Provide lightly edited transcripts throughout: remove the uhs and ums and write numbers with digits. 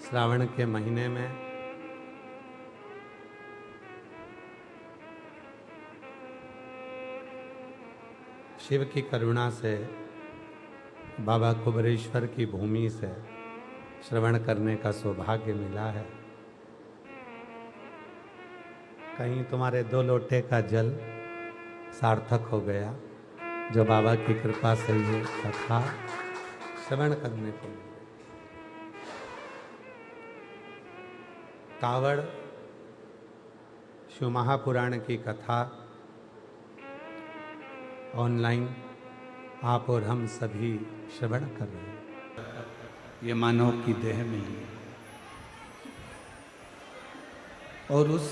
श्रावण के महीने में शिव की करुणा से बाबा कुबरेश्वर की भूमि से श्रवण करने का सौभाग्य मिला है। कहीं तुम्हारे 2 लोटे का जल सार्थक हो गया, जो बाबा की कृपा से ये कथा श्रवण करने को मिली। कावड़ शिव महापुराण की कथा ऑनलाइन आप और हम सभी श्रवण कर रहे हैं। ये मानव की देह में ही है और उस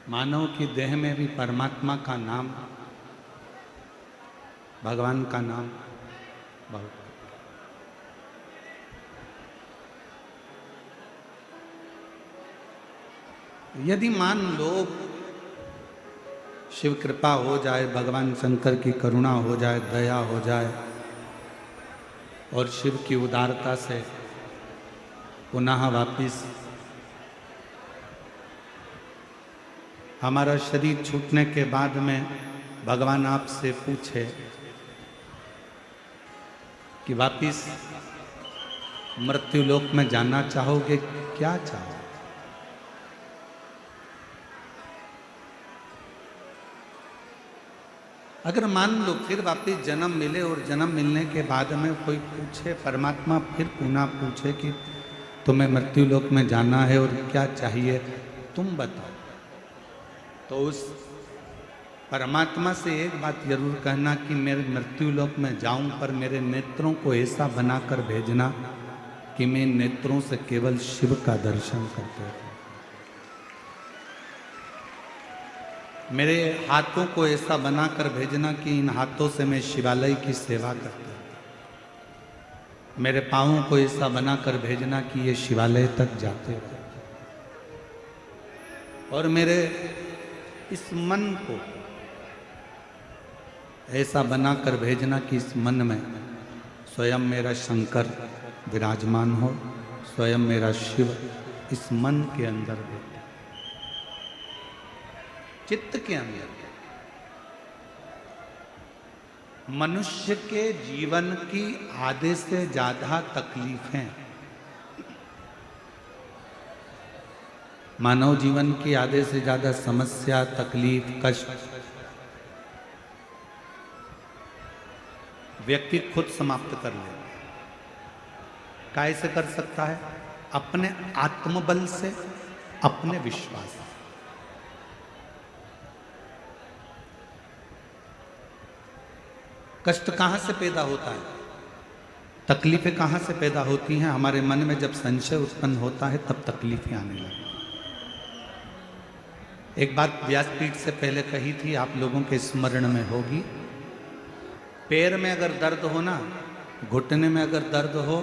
मानव की देह में भी परमात्मा का नाम, भगवान का नाम बहुत। यदि मान लो शिव कृपा हो जाए, भगवान शंकर की करुणा हो जाए, दया हो जाए और शिव की उदारता से पुनः वापिस हमारा शरीर छूटने के बाद में भगवान आपसे पूछे कि वापिस मृत्यु लोक में जाना चाहोगे, क्या चाहो? अगर मान लो फिर वापिस जन्म मिले और जन्म मिलने के बाद में कोई पूछे, परमात्मा फिर पुनः पूछे कि तुम्हें मृत्यु लोक में जाना है और क्या चाहिए, तुम बताओ, तो उस परमात्मा से एक बात जरूर कहना कि मेरे मृत्यु लोक में जाऊं, पर मेरे नेत्रों को ऐसा बनाकर भेजना कि मैं नेत्रों से केवल शिव का दर्शन करते रहूं। मेरे हाथों को ऐसा बनाकर भेजना कि इन हाथों से मैं शिवालय की सेवा करता हूं। मेरे पांवों को ऐसा बनाकर भेजना कि ये शिवालय तक जाते रहते। और मेरे इस मन को ऐसा बनाकर भेजना कि इस मन में स्वयं मेरा शंकर विराजमान हो, स्वयं मेरा शिव इस मन के अंदर बैठे, चित्त के अंदर। मनुष्य के जीवन की आधे से ज्यादा तकलीफें, मानव जीवन की आधे से ज्यादा समस्या, तकलीफ, कष्ट व्यक्ति खुद समाप्त कर ले। कैसे कर सकता है? अपने आत्मबल से, अपने विश्वास से। कष्ट कहां से पैदा होता है, तकलीफें कहां से पैदा होती हैं? हमारे मन में जब संशय उत्पन्न होता है तब तकलीफें आने लगती। एक बात व्यासपीठ से पहले कही थी, आप लोगों के स्मरण में होगी। पैर में अगर दर्द हो ना, घुटने में अगर दर्द हो,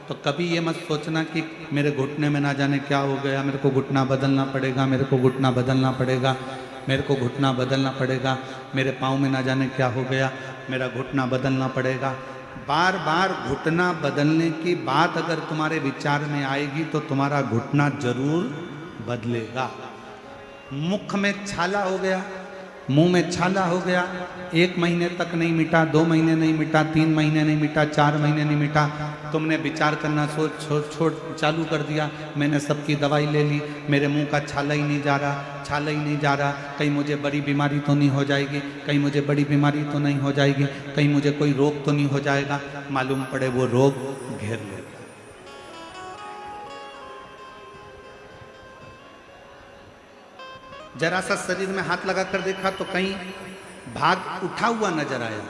तो कभी ये मत सोचना कि मेरे घुटने में ना जाने क्या हो गया, मेरे को घुटना बदलना पड़ेगा, मेरे को घुटना बदलना पड़ेगा, मेरे को घुटना बदलना पड़ेगा, मेरे पाँव में ना जाने क्या हो गया, मेरा घुटना बदलना पड़ेगा। बार बार घुटना बदलने की बात अगर तुम्हारे विचार में आएगी तो तुम्हारा घुटना जरूर बदलेगा। मुख में छाला हो गया, मुंह में छाला हो गया, 1 महीने तक नहीं मिटा, 2 महीने नहीं मिटा, 3 महीने नहीं मिटा, 4 महीने नहीं मिटा, तुमने विचार करना छोड़ चालू कर दिया, मैंने सबकी दवाई ले ली, मेरे मुंह का छाला ही नहीं जा रहा, छाला ही नहीं जा रहा, कहीं मुझे बड़ी बीमारी तो नहीं हो जाएगी, कहीं मुझे बड़ी बीमारी तो नहीं हो जाएगी, कहीं मुझे कोई रोग तो नहीं हो जाएगा। मालूम पड़े वो रोग घेर लेगा। जरा सा शरीर में हाथ लगा कर देखा तो कहीं भाग उठा हुआ नजर आया।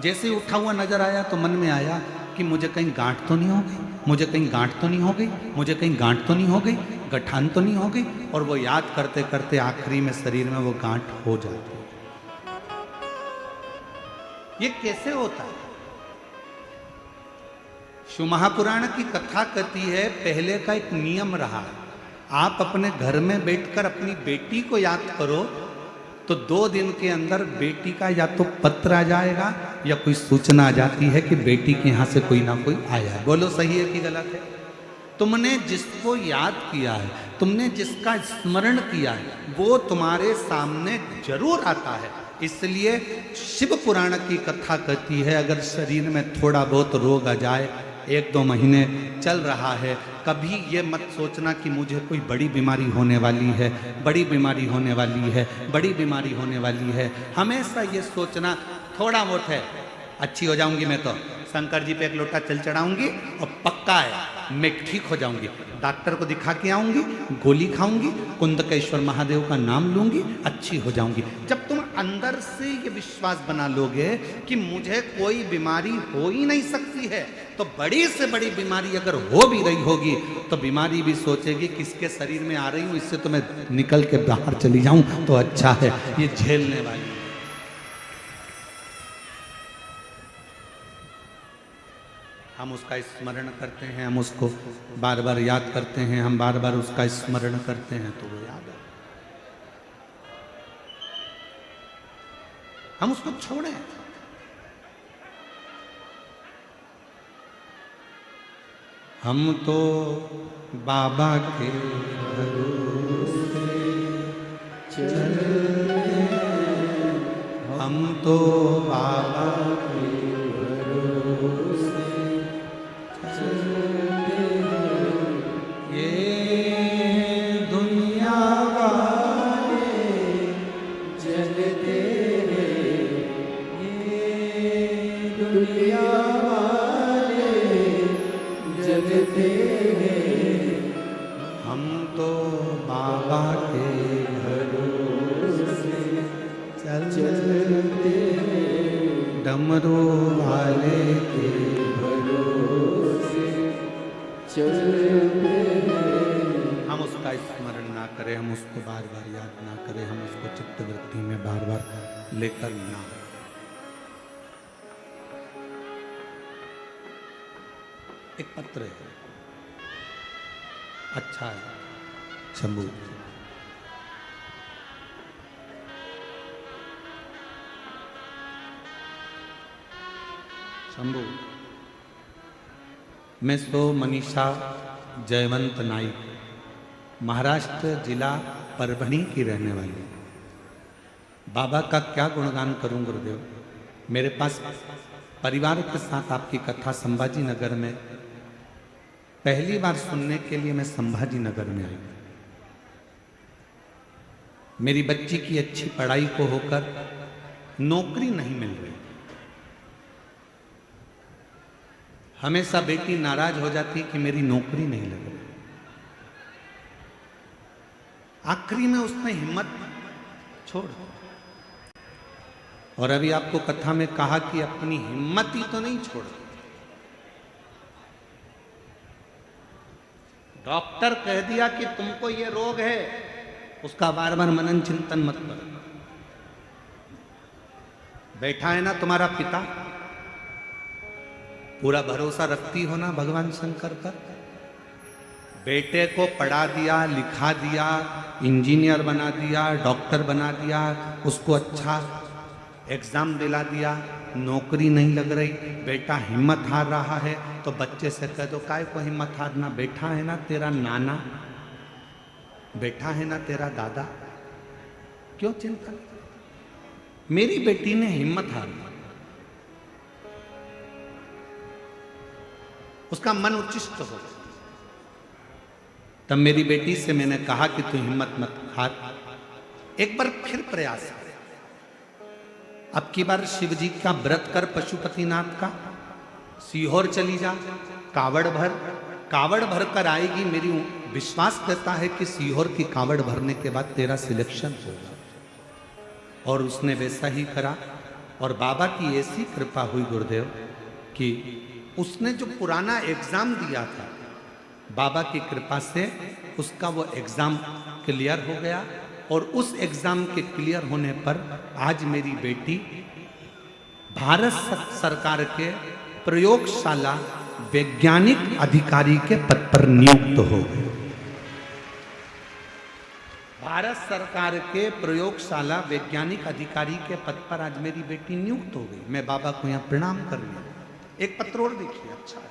जैसे ही उठा हुआ नजर आया तो मन में आया कि मुझे कहीं गांठ तो नहीं हो गई, मुझे कहीं गांठ तो नहीं हो गई, मुझे कहीं गांठ तो नहीं हो गई, गठान तो नहीं हो गई। और वो याद करते करते आखिरी में शरीर में वो गांठ हो जाती है। ये कैसे होता है? शिव महापुराण की कथा कहती है, पहले का एक नियम रहा। आप अपने घर में बैठकर अपनी बेटी को याद करो तो 2 दिन के अंदर बेटी का या तो पत्र आ जाएगा या कोई सूचना आ जाती है कि बेटी के यहाँ से कोई ना कोई आया है। बोलो सही है कि गलत है? तुमने जिसको याद किया है, तुमने जिसका स्मरण किया है, वो तुम्हारे सामने जरूर आता है। इसलिए शिव पुराण की कथा कहती है, अगर शरीर में थोड़ा बहुत रोग आ जाए, 1-2 महीने चल रहा है, कभी ये मत सोचना कि मुझे कोई बड़ी बीमारी होने वाली है, बड़ी बीमारी होने वाली है, बड़ी बीमारी होने वाली है। हमेशा ये सोचना थोड़ा बहुत है, अच्छी हो जाऊंगी मैं तो शंकर जी पे 1 लोटा जल चढ़ाऊंगी और पक्का है मैं ठीक हो जाऊंगी। डॉक्टर को दिखा के आऊंगी, गोली खाऊंगी, कुंदकेश्वर महादेव का नाम लूंगी, अच्छी हो जाऊंगी। जब तुम अंदर से ये विश्वास बना लोगे कि मुझे कोई बीमारी हो ही नहीं सकती है, तो बड़ी से बड़ी बीमारी अगर हो भी रही होगी तो बीमारी भी सोचेगी किसके शरीर में आ रही हूं, इससे तो मैं निकल के बाहर चली जाऊं तो अच्छा है, ये झेलने वाली। हम उसका स्मरण करते हैं, हम उसको बार बार याद करते हैं, हम बार बार उसका स्मरण करते हैं तो वो याद है। हम उसको छोड़ें। हम तो बाबा के भरोसे चलते हैं, हम तो बाबा के भरोसे चलते हैं। ये दुनिया वाले जलते हैं, ये दुनिया वाले जलते हैं, हम तो बाबा के भरोसे चलते हैं, डमरू वाले के भरोसे चलते हैं। हम उसका स्मरण ना करें, हम उसको बार बार याद ना करें, हम उसको चित्तवृत्ति में बार बार लेकर ना। एक पत्र है, अच्छा है, शंभू शंभू मैं सो मनीषा जयवंत नाइक, महाराष्ट्र जिला परभणी की रहने वाली। बाबा का क्या गुणगान करूं गुरुदेव। मेरे पास परिवार के साथ आपकी कथा संभाजी नगर में पहली बार सुनने के लिए मैं संभाजी नगर में आई। मेरी बच्ची की अच्छी पढ़ाई को होकर नौकरी नहीं मिल रही। हमेशा बेटी नाराज हो जाती कि मेरी नौकरी नहीं लग रही। आखिरी में उसने हिम्मत छोड़, और अभी आपको कथा में कहा कि अपनी हिम्मत ही तो नहीं छोड़। डॉक्टर कह दिया कि तुमको ये रोग है, उसका बार बार मनन चिंतन मत करो। बैठा है ना तुम्हारा पिता, पूरा भरोसा रखती हो ना भगवान शंकर पर। बेटे को पढ़ा दिया, लिखा दिया, इंजीनियर बना दिया, डॉक्टर बना दिया, उसको अच्छा एग्जाम दिला दिया, नौकरी नहीं लग रही, बेटा हिम्मत हार रहा है, तो बच्चे से कह दो काय को हिम्मत हारना, बैठा है ना तेरा नाना, बैठा है ना तेरा दादा, क्यों चिंता। मेरी बेटी ने हिम्मत हार दी, उसका मन उच्चिष्ट हो। तब मेरी बेटी से मैंने कहा कि तू हिम्मत मत हार, एक बार फिर प्रयास कर। अब की बार शिव जी का व्रत कर, पशुपतिनाथ का, सीहोर चली जा, कावड़ भर कर आएगी। मेरी विश्वास करता है कि सीहोर की कावड़ भरने के बाद तेरा सिलेक्शन होगा। और उसने वैसा ही करा, और बाबा की ऐसी कृपा हुई गुरुदेव कि उसने जो पुराना एग्जाम दिया था, बाबा की कृपा से उसका वो एग्जाम क्लियर हो गया। और उस एग्जाम के क्लियर होने पर आज मेरी बेटी भारत सरकार के प्रयोगशाला वैज्ञानिक अधिकारी के पद पर नियुक्त हो गई। भारत सरकार के प्रयोगशाला वैज्ञानिक अधिकारी के पद पर आज मेरी बेटी नियुक्त हो गई। मैं बाबा को यहां प्रणाम कर रही हूं। एक पत्र और देखिए, अच्छा है।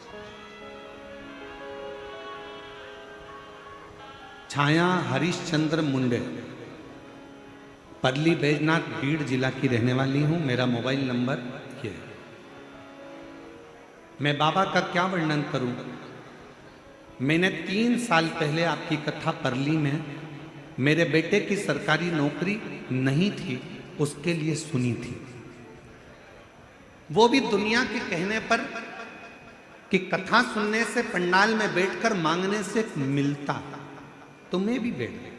छाया हरिश्चंद्र मुंडे, परली बैजनाथ बीड़ जिला की रहने वाली हूं। मेरा मोबाइल नंबर ये है। मैं बाबा का क्या वर्णन करूं। मैंने 3 साल पहले आपकी कथा परली में मेरे बेटे की सरकारी नौकरी नहीं थी उसके लिए सुनी थी, वो भी दुनिया के कहने पर कि कथा सुनने से पंडाल में बैठकर मांगने से मिलता, तो मैं भी बैठ गई।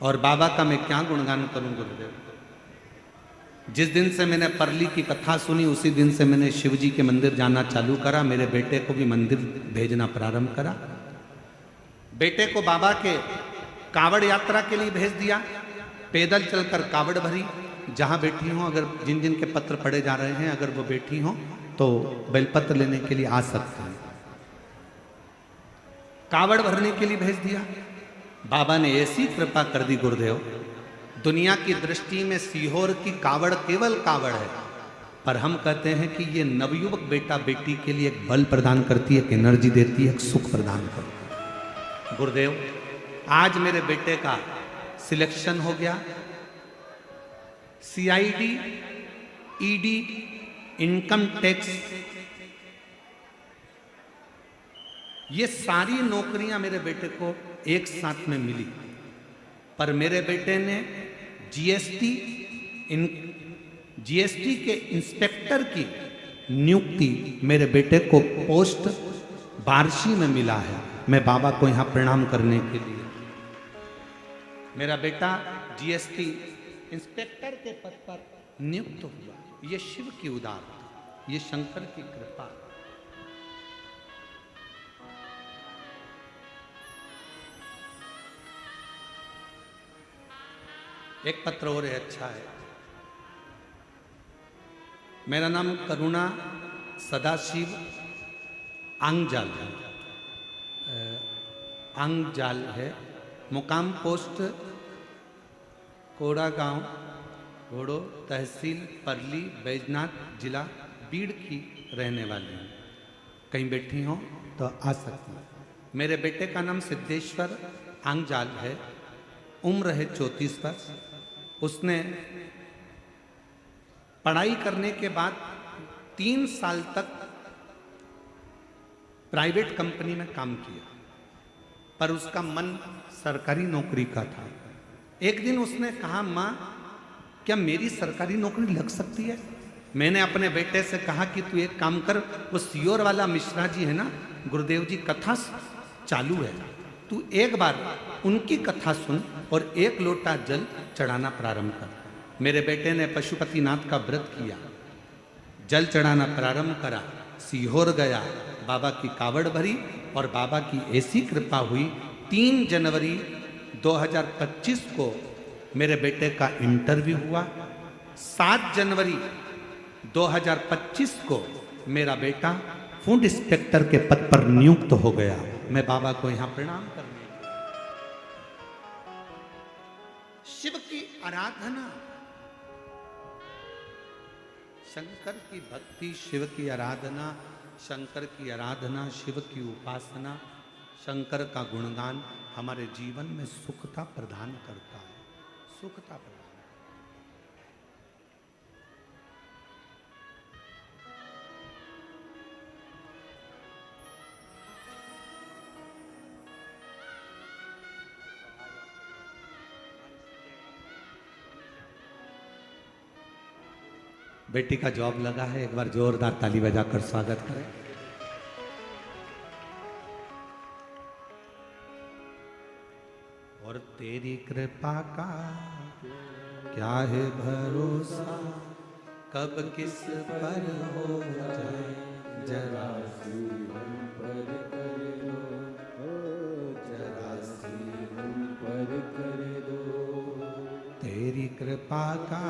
और बाबा का मैं क्या गुणगान करूं गुरुदेव। जिस दिन से मैंने परली की कथा सुनी उसी दिन से मैंने शिव जी के मंदिर जाना चालू करा। मेरे बेटे को भी मंदिर भेजना प्रारंभ करा। बेटे को बाबा के कावड़ यात्रा के लिए भेज दिया। पैदल चलकर कावड़ भरी। जहां बैठी हो, अगर जिन जिन के पत्र पढ़े जा रहे हैं, अगर वो बैठी हो तो बेलपत्र लेने के लिए आ सकते हैं। कावड़ भरने के लिए भेज दिया। बाबा ने ऐसी कृपा कर दी गुरुदेव, दुनिया की दृष्टि में सीहोर की कावड़ केवल कावड़ है, पर हम कहते हैं कि ये नवयुवक बेटा बेटी के लिए एक बल प्रदान करती है, एक एनर्जी देती है, एक सुख प्रदान करती है। गुरुदेव, आज मेरे बेटे का सिलेक्शन हो गया। CID, ED, इनकम टैक्स, ये सारी नौकरियां मेरे बेटे को एक साथ में मिली, पर मेरे बेटे ने जीएसटी के इंस्पेक्टर की नियुक्ति मेरे बेटे को पोस्ट बार्शी में मिला है। मैं बाबा को यहां प्रणाम करने के लिए, मेरा बेटा जीएसटी इंस्पेक्टर के पद पर नियुक्त हुआ। ये शिव की उदारता, ये शंकर की कृपा। एक पत्र और है, अच्छा है। मेरा नाम करुणा सदाशिव आंगजाल है। आंगजाल है। मुकाम पोस्ट कोड़ा गांव, घोड़ो, तहसील परली, बैजनाथ, जिला बीड़ की रहने वाली हूँ। कहीं बैठी हो तो आ सकती हूँ। मेरे बेटे का नाम सिद्धेश्वर आंगजाल है। उम्र है 34 वर्ष। उसने पढ़ाई करने के बाद 3 साल तक प्राइवेट कंपनी में काम किया, पर उसका मन सरकारी नौकरी का था। एक दिन उसने कहा, माँ क्या मेरी सरकारी नौकरी लग सकती है? मैंने अपने बेटे से कहा कि तू एक काम कर, वो सीहोर वाला मिश्रा जी है ना, गुरुदेव जी कथा चालू है, तू एक बार उनकी कथा सुन और 1 लोटा जल चढ़ाना प्रारंभ कर। मेरे बेटे ने पशुपतिनाथ का व्रत किया, जल चढ़ाना प्रारंभ करा, सीहोर गया, बाबा की कावड़ भरी और बाबा की ऐसी कृपा हुई। 3 जनवरी 2025 को मेरे बेटे का इंटरव्यू हुआ। 7 जनवरी 2025 को मेरा बेटा फूड इंस्पेक्टर के पद पर नियुक्त हो गया। मैं बाबा को यहां प्रणाम करने, शिव की आराधना, शंकर की भक्ति, शिव की आराधना, शंकर की आराधना, शिव की उपासना, शंकर का गुणगान हमारे जीवन में सुखता प्रदान करता है। सुखता प्रदान। बेटी का जॉब लगा है, एक बार जोरदार ताली बजाकर स्वागत करें। और तेरी कृपा का क्या है भरोसा, कब किस पर हो जाए जरा सी हम पर कर दो, जरा सी हम पर कर दो। तेरी कृपा का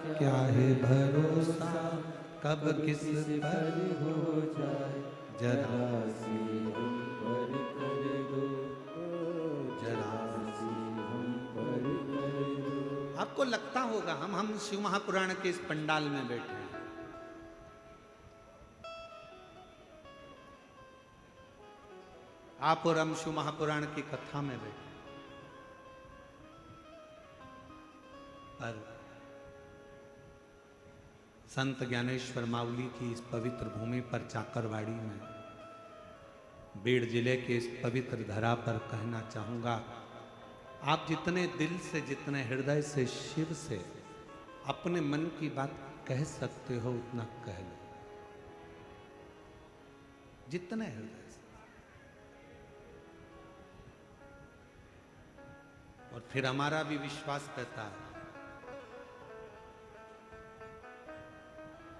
क्या है भरोसा, कब किस पर हो जाए जरा सी हम पर कर दो, जरा सी हम आपको लगता होगा हम शिव महापुराण के इस पंडाल में बैठे हैं, आप और हम शिव महापुराण की कथा में बैठे, पर संत ज्ञानेश्वर मावली की इस पवित्र भूमि पर चाकरवाड़ी में, बीड़ जिले के इस पवित्र धरा पर कहना चाहूंगा, आप जितने दिल से, जितने हृदय से, शिव से अपने मन की बात कह सकते हो उतना कह लो, जितने हृदय से। और फिर हमारा भी विश्वास कहता है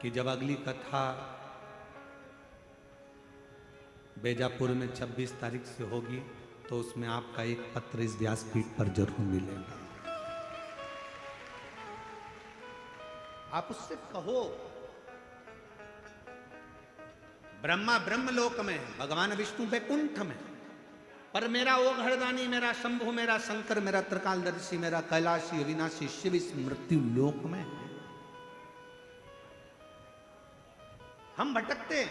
कि जब अगली कथा बेजापुर में 26 तारीख से होगी तो उसमें आपका एक पत्र इस व्यासपीठ पर जरूर मिलेगा। आप उससे कहो, ब्रह्मा ब्रह्मलोक में, भगवान विष्णु वैकुंठ में, पर मेरा ओघड़दानी, मेरा शंभु, मेरा शंकर, मेरा त्रिकालदर्शी, मेरा कैलाशी अविनाशी शिव इस मृत्यु लोक में। हम भटकते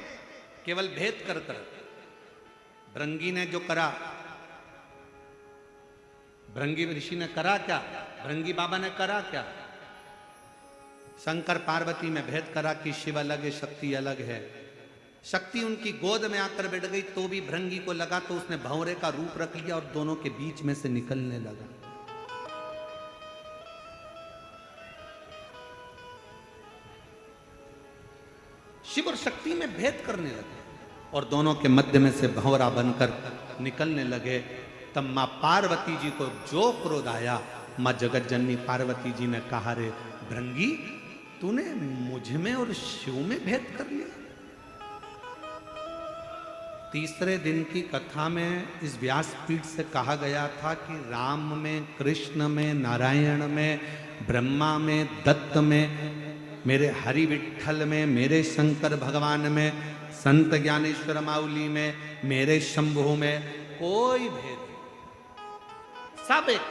केवल भेद कर कर। भृंगी ने जो करा, भृंगी ऋषि ने करा क्या, भृंगी बाबा ने करा क्या? शंकर पार्वती में भेद करा कि शिव अलग है, शक्ति अलग है। शक्ति उनकी गोद में आकर बैठ गई तो भी भृंगी को लगा तो उसने भंवरे का रूप रख लिया और दोनों के बीच में से निकलने लगा। शिव और शक्ति में भेद करने लगे और दोनों के मध्य में से भंवरा बनकर निकलने लगे। तब मां पार्वती जी को जो क्रोध आया, मां जगत जननी पार्वती जी ने कहा, रे भृंगी, तूने मुझ में और शिव में भेद कर लिया। तीसरे दिन की कथा में इस व्यासपीठ से कहा गया था कि राम में, कृष्ण में, नारायण में, ब्रह्मा में, दत्त में, मेरे हरि विठ्ठल में, मेरे शंकर भगवान में, संत ज्ञानेश्वर माउली में, मेरे शंभु में कोई भेद नहीं, सब एक।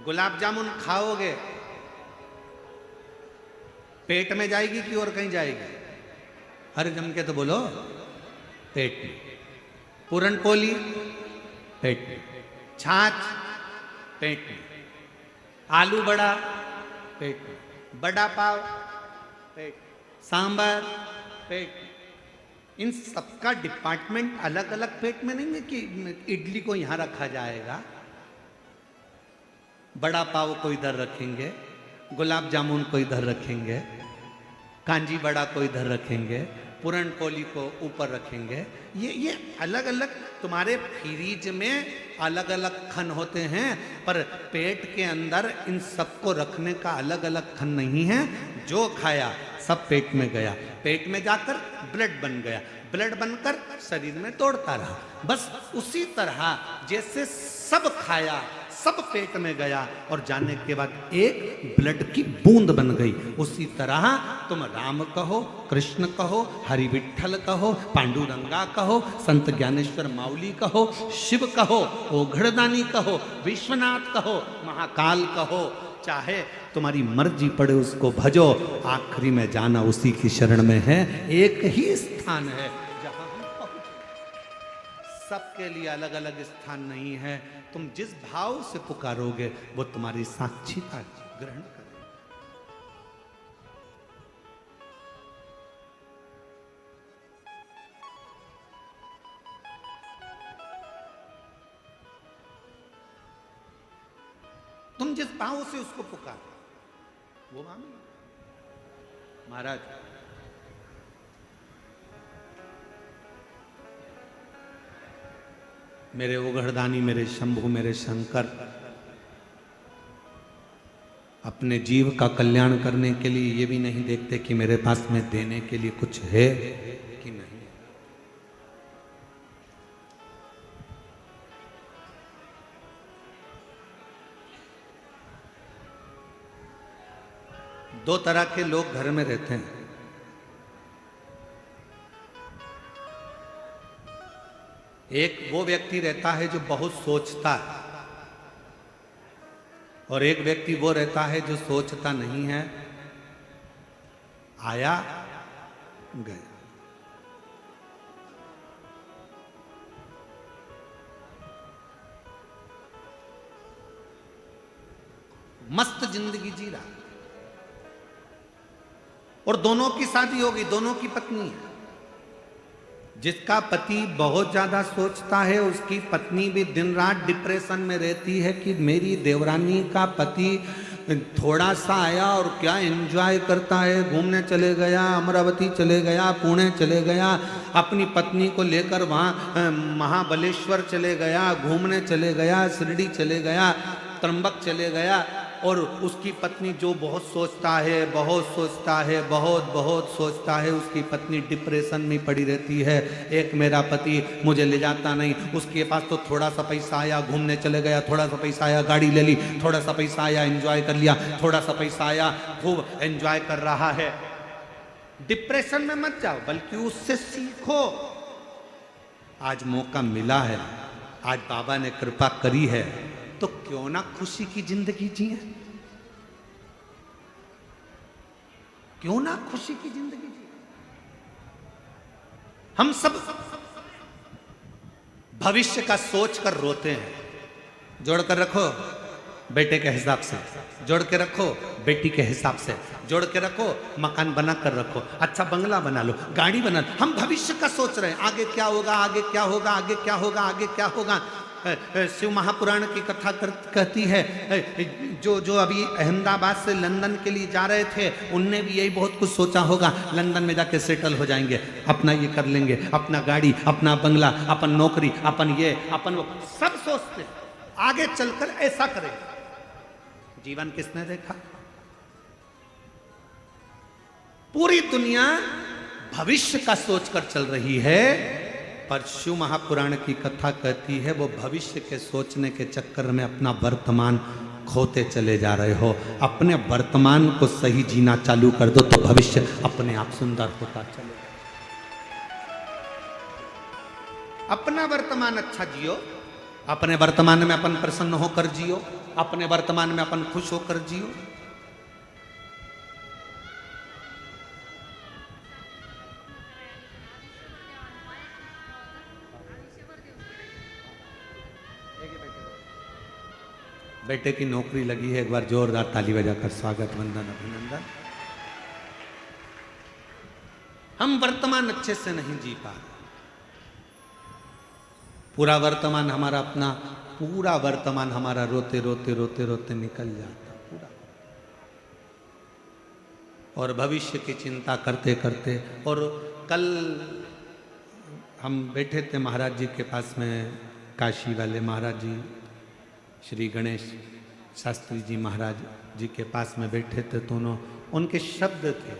गुलाब जामुन खाओगे पेट में जाएगी कि और कहीं जाएगी? हर जम के तो बोलो, पेट में। पूरन पोली पेट में, छाछ पेट में, आलू बड़ा पेट में, बड़ा पाव पेट में, सांबर पेट में। इन सबका डिपार्टमेंट अलग अलग पेट में नहीं है कि इडली को यहां रखा जाएगा, बड़ा पाव को इधर रखेंगे, गुलाब जामुन को इधर रखेंगे, कांजी बड़ा को इधर रखेंगे, पूरन पोली को ऊपर रखेंगे। ये अलग अलग तुम्हारे फ्रीज में अलग अलग खन होते हैं, पर पेट के अंदर इन सबको रखने का अलग अलग खन नहीं है। जो खाया सब पेट में गया, पेट में जाकर ब्लड बन गया, ब्लड बनकर शरीर में दौड़ता रहा। बस उसी तरह जैसे सब खाया, सब पेट में गया और जाने के बाद एक ब्लड की बूंद बन गई, उसी तरह तुम राम कहो, कृष्ण कहो, हरि विठ्ठल कहो, पांडुरंगा कहो, संत ज्ञानेश्वर माउली कहो, शिव कहो, ओघड़दानी कहो, विश्वनाथ कहो, महाकाल कहो, चाहे तुम्हारी मर्जी पड़े उसको भजो, आखिरी में जाना उसी की शरण में है। एक ही स्थान है जहां हम पहुंचे। सबके लिए अलग अलग स्थान नहीं है। तुम जिस भाव से पुकारोगे वो तुम्हारी साक्षीता ग्रहण करेगा। तुम जिस भाव से उसको पुकारो वो मानो। महाराज, मेरे ओघड़दानी, मेरे शंभु, मेरे शंकर अपने जीव का कल्याण करने के लिए ये भी नहीं देखते कि मेरे पास में देने के लिए कुछ है कि नहीं। दो तरह के लोग घर में रहते हैं। एक वो व्यक्ति रहता है जो बहुत सोचता है, और एक व्यक्ति वो रहता है जो सोचता नहीं है, आया गया। मस्त जिंदगी जी रहा। और दोनों की शादी होगी, दोनों की पत्नी है। जिसका पति बहुत ज्यादा सोचता है उसकी पत्नी भी दिन रात डिप्रेशन में रहती है कि मेरी देवरानी का पति थोड़ा सा आया और क्या एंजॉय करता है, घूमने चले गया, अमरावती चले गया, पुणे चले गया, अपनी पत्नी को लेकर वहाँ महाबलेश्वर चले गया, घूमने चले गया, शिरडी चले गया, त्र्यंबक चले गया। और उसकी पत्नी जो बहुत सोचता है, बहुत सोचता है, बहुत बहुत सोचता है, उसकी पत्नी डिप्रेशन में पड़ी रहती है। एक मेरा पति मुझे ले जाता नहीं, उसके पास तो थोड़ा सा पैसा आया घूमने चले गया, थोड़ा सा पैसा आया गाड़ी ले ली, थोड़ा सा पैसा आया एंजॉय कर लिया, थोड़ा सा पैसा आया खूब एंजॉय कर रहा है। डिप्रेशन में मत जाओ, बल्कि उससे सीखो। आज मौका मिला है, आज बाबा ने कृपा करी है, तो क्यों ना खुशी की जिंदगी जिए, क्यों ना खुशी की जिंदगी जिए। हम सब भविष्य का सोच कर रोते हैं। जोड़ कर रखो बेटे के हिसाब से, जोड़ के रखो बेटी के हिसाब से, जोड़ के रखो, मकान बना कर रखो, अच्छा बंगला बना लो, गाड़ी बना लो। हम भविष्य का सोच रहे हैं, आगे क्या होगा, आगे क्या होगा, आगे क्या होगा, आगे क्या होगा। शिव महापुराण की कथा कहती है, जो अभी अहमदाबाद से लंदन के लिए जा रहे थे, उनने भी यही बहुत कुछ सोचा होगा, लंदन में जाके सेटल हो जाएंगे, अपना ये कर लेंगे, अपना गाड़ी, अपना बंगला, अपन नौकरी, अपन ये, अपन वो, सब सोचते आगे चलकर ऐसा करेंगे। जीवन किसने देखा? पूरी दुनिया भविष्य का सोचकर चल रही है, पर शिव महापुराण की कथा कहती है वो भविष्य के सोचने के चक्कर में अपना वर्तमान खोते चले जा रहे हो। अपने वर्तमान को सही जीना चालू कर दो तो भविष्य अपने आप सुंदर होता चलेगा। अपना वर्तमान अच्छा जियो, अपने वर्तमान में अपन प्रसन्न होकर जियो, अपने वर्तमान में अपन खुश होकर जियो। बेटे की नौकरी लगी है, एक बार जोरदार ताली बजाकर स्वागत, वंदन, अभिनंदन। हम वर्तमान अच्छे से नहीं जी पा रहे। पूरा वर्तमान हमारा अपना, पूरा वर्तमान हमारा रोते रोते रोते रोते निकल जाता पूरा। और भविष्य की चिंता करते करते, और कल हम बैठे थे महाराज जी के पास में, काशी वाले महाराज जी, श्री गणेश शास्त्री जी महाराज जी के पास में बैठे थे, तो उनके शब्द थे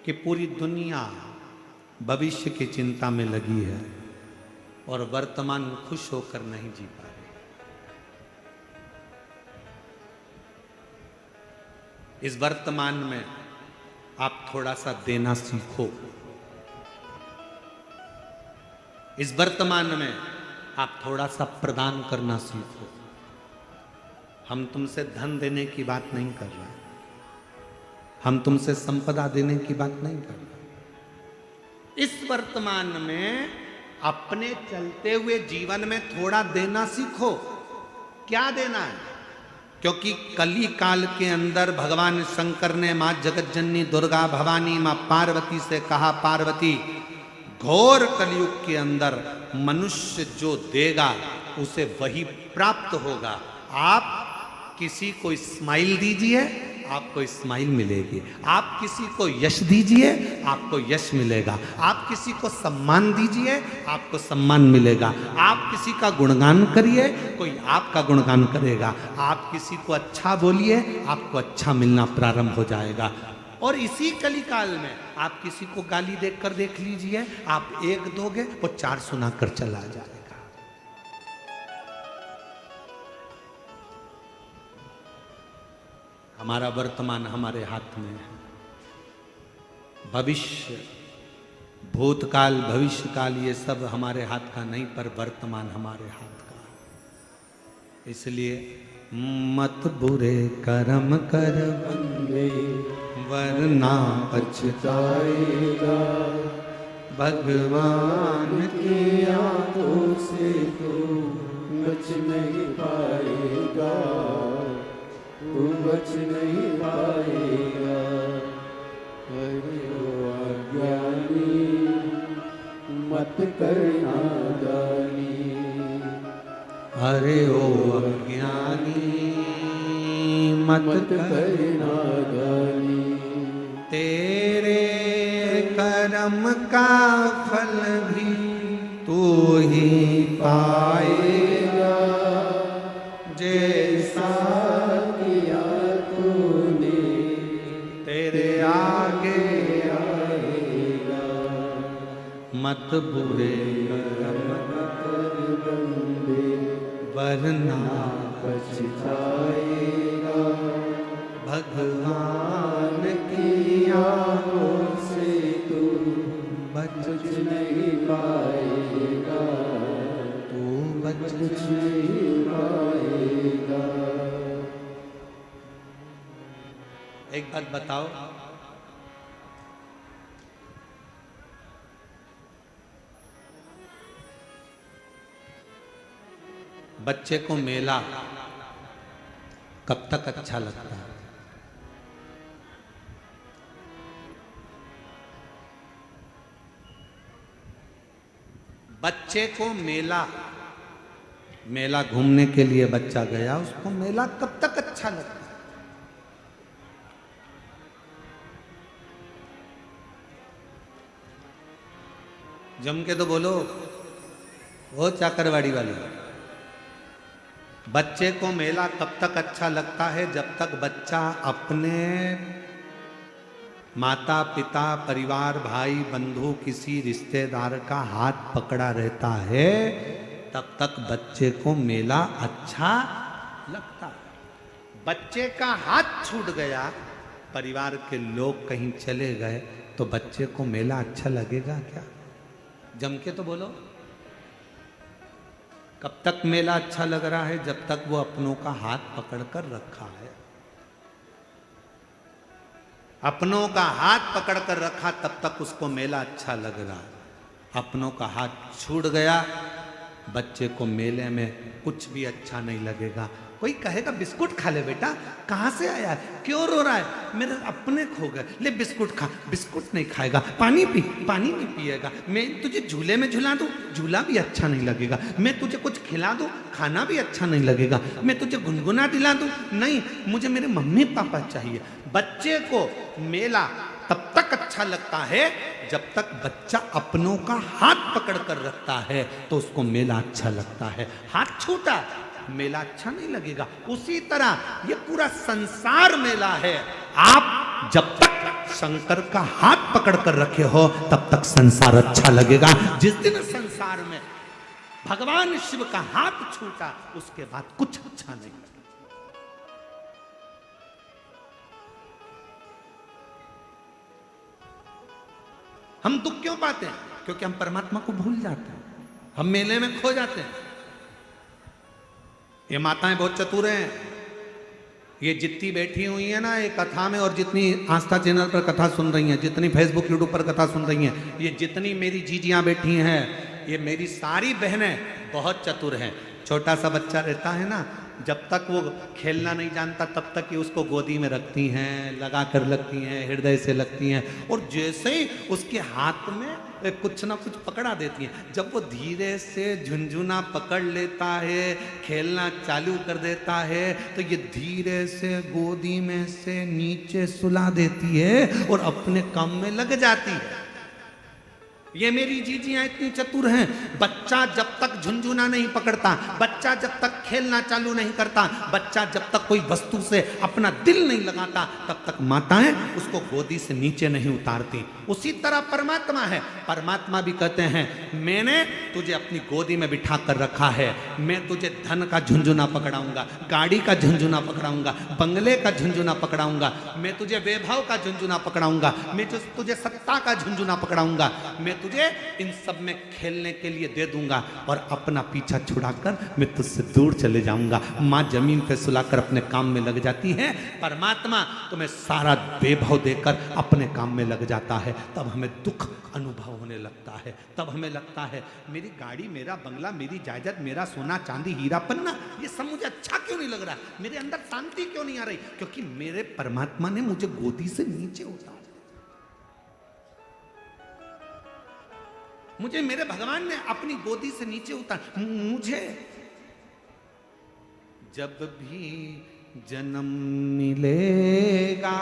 कि पूरी दुनिया भविष्य की चिंता में लगी है और वर्तमान खुश होकर नहीं जी पा रही। इस वर्तमान में आप थोड़ा सा देना सीखो। इस वर्तमान में आप थोड़ा सा प्रदान करना सीखो। हम तुमसे धन देने की बात नहीं कर रहे, हम तुमसे संपदा देने की बात नहीं कर रहे। इस वर्तमान में अपने चलते हुए जीवन में थोड़ा देना सीखो। क्या देना है? क्योंकि कली काल के अंदर भगवान शंकर ने मां जगतजननी दुर्गा भवानी मां पार्वती से कहा, पार्वती, घोर कलयुग के अंदर मनुष्य जो देगा उसे वही प्राप्त होगा। आप किसी को स्माइल दीजिए, आपको स्माइल मिलेगी। आप किसी को यश दीजिए, आपको यश मिलेगा। आप किसी को सम्मान दीजिए, आपको सम्मान मिलेगा। आप किसी का गुणगान करिए, कोई आपका गुणगान करेगा। आप किसी को अच्छा बोलिए, आपको अच्छा मिलना प्रारंभ हो जाएगा। और इसी कलिकाल में आप किसी को गाली देकर देख लीजिए, आप एक दोगे वो चार सुनाकर चला जाएगा। हमारा वर्तमान हमारे हाथ में है। भविष्य, भूतकाल, भविष्यकाल ये सब हमारे हाथ का नहीं, पर वर्तमान हमारे हाथ का। इसलिए मत बुरे कर्म कर बंदे वरना पछताएगा। भगवान की आंखों से तू बच नहीं पाएगा, तू बच नहीं पाएगा। अरे ओ अज्ञानी मत करना दानी, अरे ओ अज्ञानी मत करना दानी। तेरे कर्म का फल भी तू ही पाएगा, जैसा किया तूने तेरे आगे आएगा। मत बुरे कर्म कर बंदे वरना पछताएगा। भगवान की आंखों से तू बच नहीं पाएगा, तू बच नहीं पाएगा। एक बात बताओ, बच्चे को मेला कब तक अच्छा लगता है? बच्चे को मेला घूमने के लिए बच्चा गया, उसको मेला कब तक अच्छा लगता है? जम के तो बोलो, वो चाकरवाड़ी वाली। बच्चे को मेला कब तक अच्छा लगता है? जब तक बच्चा अपने माता पिता परिवार भाई बंधु किसी रिश्तेदार का हाथ पकड़ा रहता है, तब तक बच्चे को मेला अच्छा लगता है। बच्चे का हाथ छूट गया, परिवार के लोग कहीं चले गए, तो बच्चे को मेला अच्छा लगेगा क्या? जम के तो बोलो। कब तक मेला अच्छा लग रहा है? जब तक वो अपनों का हाथ पकड़कर रखा है। अपनों का हाथ पकड़कर रखा तब तक उसको मेला अच्छा लग रहा है। अपनों का हाथ छूट गया, बच्चे को मेले में कुछ भी अच्छा नहीं लगेगा। कोई कहेगा बिस्कुट खा ले बेटा, कहाँ से आया है, क्यों रो रहा है? मेरे अपने खो गए, ले बिस्कुट खा। बिस्कुट नहीं खाएगा। पानी पी, पानी नहीं पिएगा। मैं तुझे झूले में झुला दूँ, झूला भी अच्छा नहीं लगेगा। मैं तुझे कुछ खिला दूँ, खाना भी अच्छा नहीं लगेगा। मैं तुझे गुनगुना दिला दूँ, नहीं, मुझे मेरे मम्मी पापा चाहिए। बच्चे को मेला तब तक अच्छा लगता है जब तक बच्चा अपनों का हाथ पकड़ कर रखता है, तो उसको मेला अच्छा लगता है। हाथ छूटा, मेला अच्छा नहीं लगेगा। उसी तरह ये पूरा संसार मेला है। आप जब तक शंकर का हाथ पकड़ कर रखे हो तब तक संसार अच्छा लगेगा। जिस दिन संसार में भगवान शिव का हाथ छूटा, उसके बाद कुछ अच्छा नहीं लगेगा। हम दुख क्यों पाते हैं? क्योंकि हम परमात्मा को भूल जाते हैं, हम मेले में खो जाते हैं। ये माताएं बहुत चतुर हैं। ये जितनी बैठी हुई है ना ये कथा में, और जितनी आस्था चैनल पर कथा सुन रही हैं, जितनी फेसबुक यूट्यूब पर कथा सुन रही हैं, ये जितनी मेरी जीजियां बैठी हैं, ये मेरी सारी बहनें बहुत चतुर हैं। छोटा सा बच्चा रहता है ना, जब तक वो खेलना नहीं जानता तब तक ही उसको गोदी में रखती हैं, लगा कर लगती हैं, हृदय से लगती हैं, और जैसे ही उसके हाथ में कुछ ना कुछ पकड़ा देती हैं, जब वो धीरे से झुनझुना पकड़ लेता है, खेलना चालू कर देता है, तो ये धीरे से गोदी में से नीचे सुला देती है और अपने काम में लग जाती है। ये मेरी जीजियां इतनी चतुर हैं। बच्चा जब तक झुनझुना नहीं पकड़ता, बच्चा जब तक खेलना चालू नहीं करता, बच्चा जब तक कोई वस्तु से अपना दिल नहीं लगाता, तब तक माताएं उसको गोदी से नीचे नहीं उतारती। उसी तरह परमात्मा है। परमात्मा भी कहते हैं, मैंने तुझे अपनी गोदी में बिठा कर रखा है, मैं तुझे धन का झुनझुना पकड़ाऊंगा, गाड़ी का झुनझुना पकड़ाऊंगा, बंगले का झुनझुना पकड़ाऊंगा, मैं तुझे वैभव का झुनझुना पकड़ाऊंगा, मैं तुझे सत्ता का झुनझुना पकड़ाऊंगा, मैं तुझे इन सब में खेलने के लिए दे दूंगा और अपना पीछा छुड़ाकर मैं तुझसे दूर चले जाऊंगा। माँ जमीन पे सुलाकर अपने काम में लग जाती है, परमात्मा तुम्हें सारा वैभव देकर अपने काम में लग जाता है। तब हमें दुख अनुभव होने लगता है, तब हमें लगता है मेरी गाड़ी, मेरा बंगला, मेरी जायदाद, मेरा सोना चांदी हीरा पन्ना, ये सब मुझे अच्छा क्यों नहीं लग रहा, मेरे अंदर शांति क्यों नहीं आ रही? क्योंकि मेरे परमात्मा ने मुझे गोदी से नीचे उतार, मुझे मेरे भगवान ने अपनी गोदी से नीचे उतार। मुझे जब भी जन्म मिलेगा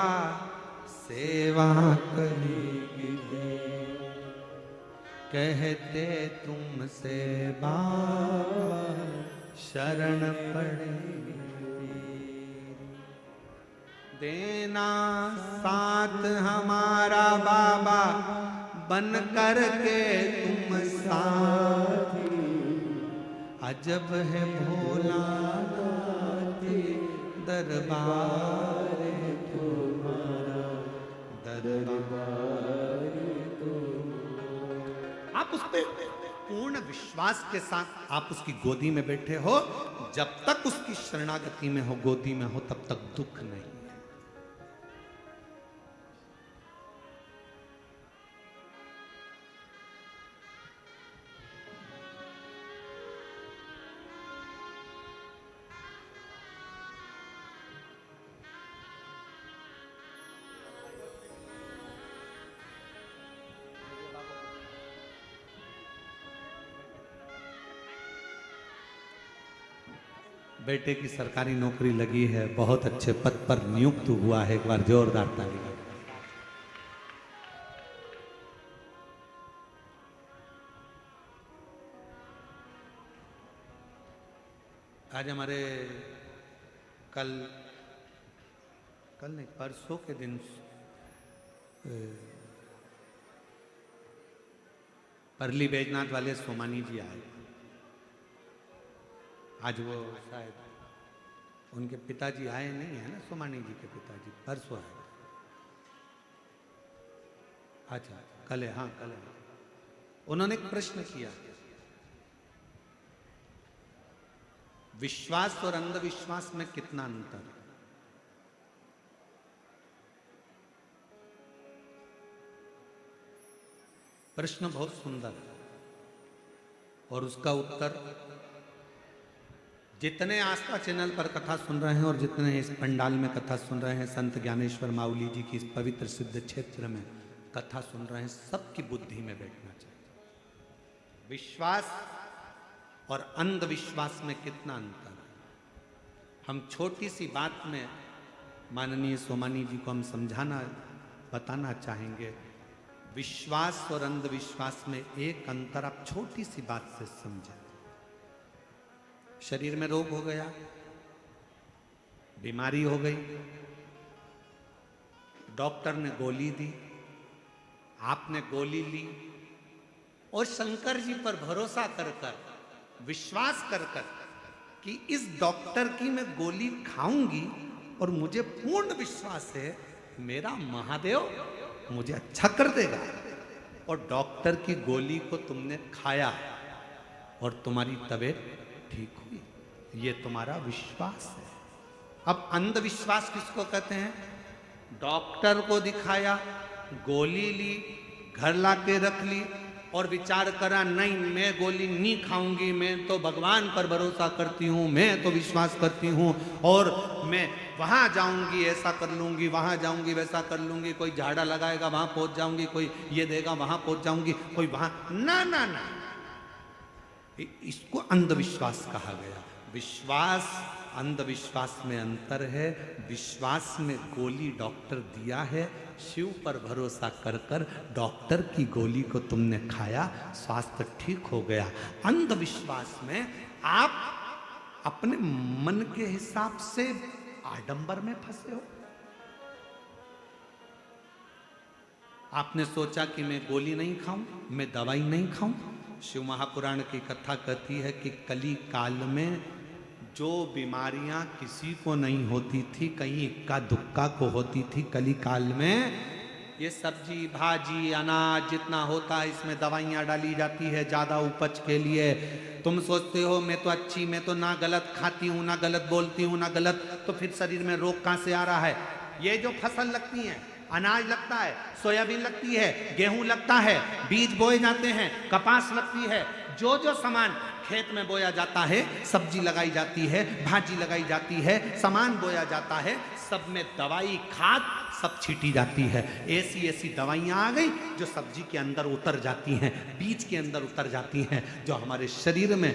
सेवा करेगी, कहते तुमसे बाबा शरण पड़ेगी, देना साथ हमारा बाबा बन कर के तुम साथी, अजब है भोला दरबार तुम्हारा, दरबार आप उस पे पूर्ण विश्वास के साथ आप उसकी गोदी में बैठे हो, जब तक उसकी शरणागति में हो, गोदी में हो, तब तक दुख नहीं। बेटे की सरकारी नौकरी लगी है, बहुत अच्छे पद पर नियुक्त हुआ है, एक बार जोरदार ताली। आज हमारे कल नहीं परसों के दिन परली बैजनाथ वाले सोमानी जी आए। आज वो शायद उनके पिताजी आए नहीं है ना, सोमानी जी के पिताजी परसों आए। अच्छा कल है, हाँ कल है। उन्होंने एक प्रश्न किया, विश्वास और अंधविश्वास में कितना अंतर है? प्रश्न बहुत सुंदर है और उसका उत्तर जितने आस्था चैनल पर कथा सुन रहे हैं और जितने इस पंडाल में कथा सुन रहे हैं, संत ज्ञानेश्वर माउली जी की इस पवित्र सिद्ध क्षेत्र में कथा सुन रहे हैं, सबकी बुद्धि में बैठना चाहिए। विश्वास और अंधविश्वास में कितना अंतर है? हम छोटी सी बात में माननीय सोमानी जी को हम समझाना बताना चाहेंगे। विश्वास और अंधविश्वास में एक अंतर आप छोटी सी बात से समझें। शरीर में रोग हो गया, बीमारी हो गई, डॉक्टर ने गोली दी, आपने गोली ली और शंकर जी पर भरोसा कर कर, विश्वास कर कर कि इस डॉक्टर की मैं गोली खाऊंगी और मुझे पूर्ण विश्वास है मेरा महादेव मुझे अच्छा कर देगा, और डॉक्टर की गोली को तुमने खाया और तुम्हारी तबीयत ठीक हुई, ये तुम्हारा विश्वास है। अब अंधविश्वास किसको कहते हैं? डॉक्टर को दिखाया, गोली ली, घर लाके रख ली और विचार करा नहीं मैं गोली नहीं खाऊंगी, मैं तो भगवान पर भरोसा करती हूँ, मैं तो विश्वास करती हूँ और मैं वहां जाऊंगी ऐसा कर लूंगी, वहां जाऊंगी वैसा कर लूंगी, कोई झाड़ा लगाएगा वहां पहुंच जाऊंगी, कोई ये देगा वहां पहुंच जाऊंगी, कोई वहां ना ना ना, इसको अंधविश्वास कहा गया। विश्वास अंधविश्वास में अंतर है। विश्वास में गोली डॉक्टर दिया है, शिव पर भरोसा कर कर डॉक्टर की गोली को तुमने खाया, स्वास्थ्य ठीक हो गया। अंधविश्वास में आप अपने मन के हिसाब से आडंबर में फंसे हो। आपने सोचा कि मैं गोली नहीं खाऊं, मैं दवाई नहीं खाऊं। शिव महापुराण की कथा कहती है कि कली काल में जो बीमारियां किसी को नहीं होती थी, कहीं इक्का दुक्का को होती थी, कली काल में ये सब्जी भाजी अनाज जितना होता है इसमें दवाइयाँ डाली जाती है ज़्यादा उपज के लिए। तुम सोचते हो मैं तो अच्छी, मैं तो ना गलत खाती हूँ, ना गलत बोलती हूँ, ना गलत, तो फिर शरीर में रोग कहाँ से आ रहा है? ये जो फसल लगती है, अनाज लगता है, सोयाबीन लगती है, गेहूं लगता है, बीज बोए जाते हैं, कपास लगती है, जो जो सामान खेत में बोया जाता है, सब्जी लगाई जाती है, भाजी लगाई जाती है, सामान बोया जाता है, सब में दवाई खाद सब छीटी जाती है। ऐसी ऐसी दवाइयाँ आ गई जो सब्जी के अंदर उतर जाती हैं, बीज के अंदर उतर जाती हैं, जो हमारे शरीर में,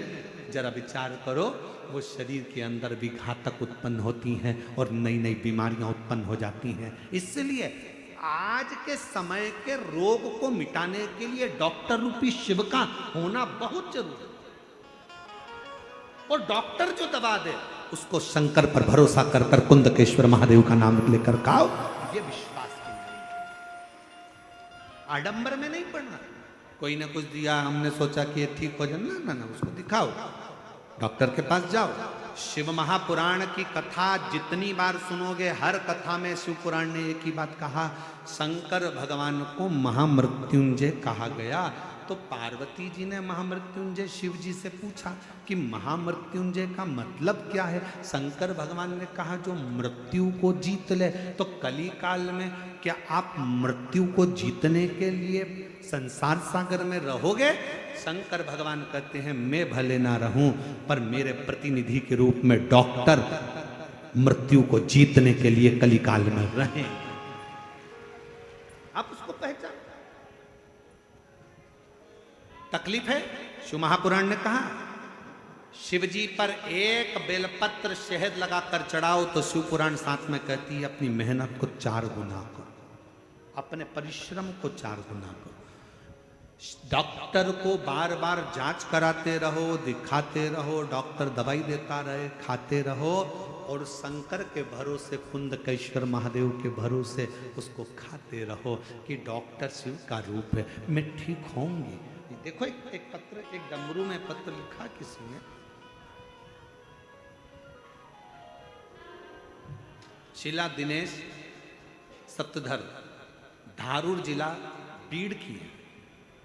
जरा विचार करो, वो शरीर के अंदर भी घातक उत्पन्न होती हैं और नई नई बीमारियां उत्पन्न हो जाती हैं। इसलिए आज के समय के रोग को मिटाने के लिए डॉक्टर रूपी शिव का होना बहुत जरूरी है। और डॉक्टर जो दवा दे उसको शंकर पर भरोसा कर कर कुंदकेश्वर महादेव का नाम लेकर खाओ, ये विश्वास की नहीं, आडंबर में नहीं पड़ना। कोई ने कुछ दिया, हमने सोचा कि ये ठीक हो जाए, ना ना ना, उसको दिखाओ, डॉक्टर के पास जाओ। शिव महापुराण की कथा जितनी बार सुनोगे, हर कथा में शिव पुराण ने एक ही बात कहा, शंकर भगवान को महामृत्युंजय कहा गया। तो पार्वती जी ने महामृत्युंजय शिव जी से पूछा कि महामृत्युंजय का मतलब क्या है? शंकर भगवान ने कहा जो मृत्यु को जीत ले। तो कली काल में क्या आप मृत्यु को जीतने के लिए संसार सागर में रहोगे? शंकर भगवान कहते हैं मैं भले ना रहूं, पर मेरे प्रतिनिधि के रूप में डॉक्टर मृत्यु को जीतने के लिए कली काल में रहें। आप उसको पहचान। तकलीफ है, शिव महापुराण ने कहा शिव जी पर एक बेलपत्र शहद लगाकर चढ़ाओ तो शिव पुराण साथ में कहती है अपनी मेहनत को 4 गुना करो, अपने परिश्रम को 4 गुना करो। डॉक्टर को बार बार जांच कराते रहो, दिखाते रहो, डॉक्टर दवाई देता रहे, खाते रहो, और शंकर के भरोसे, कुंदकेश्वर महादेव के भरोसे उसको खाते रहो कि डॉक्टर शिव का रूप है, मैं ठीक होंगी। देखो एक पत्र, एक डमरू में पत्र लिखा किसी ने, शिला दिनेश सप्तधर, धारूर जिला बीड़ की है,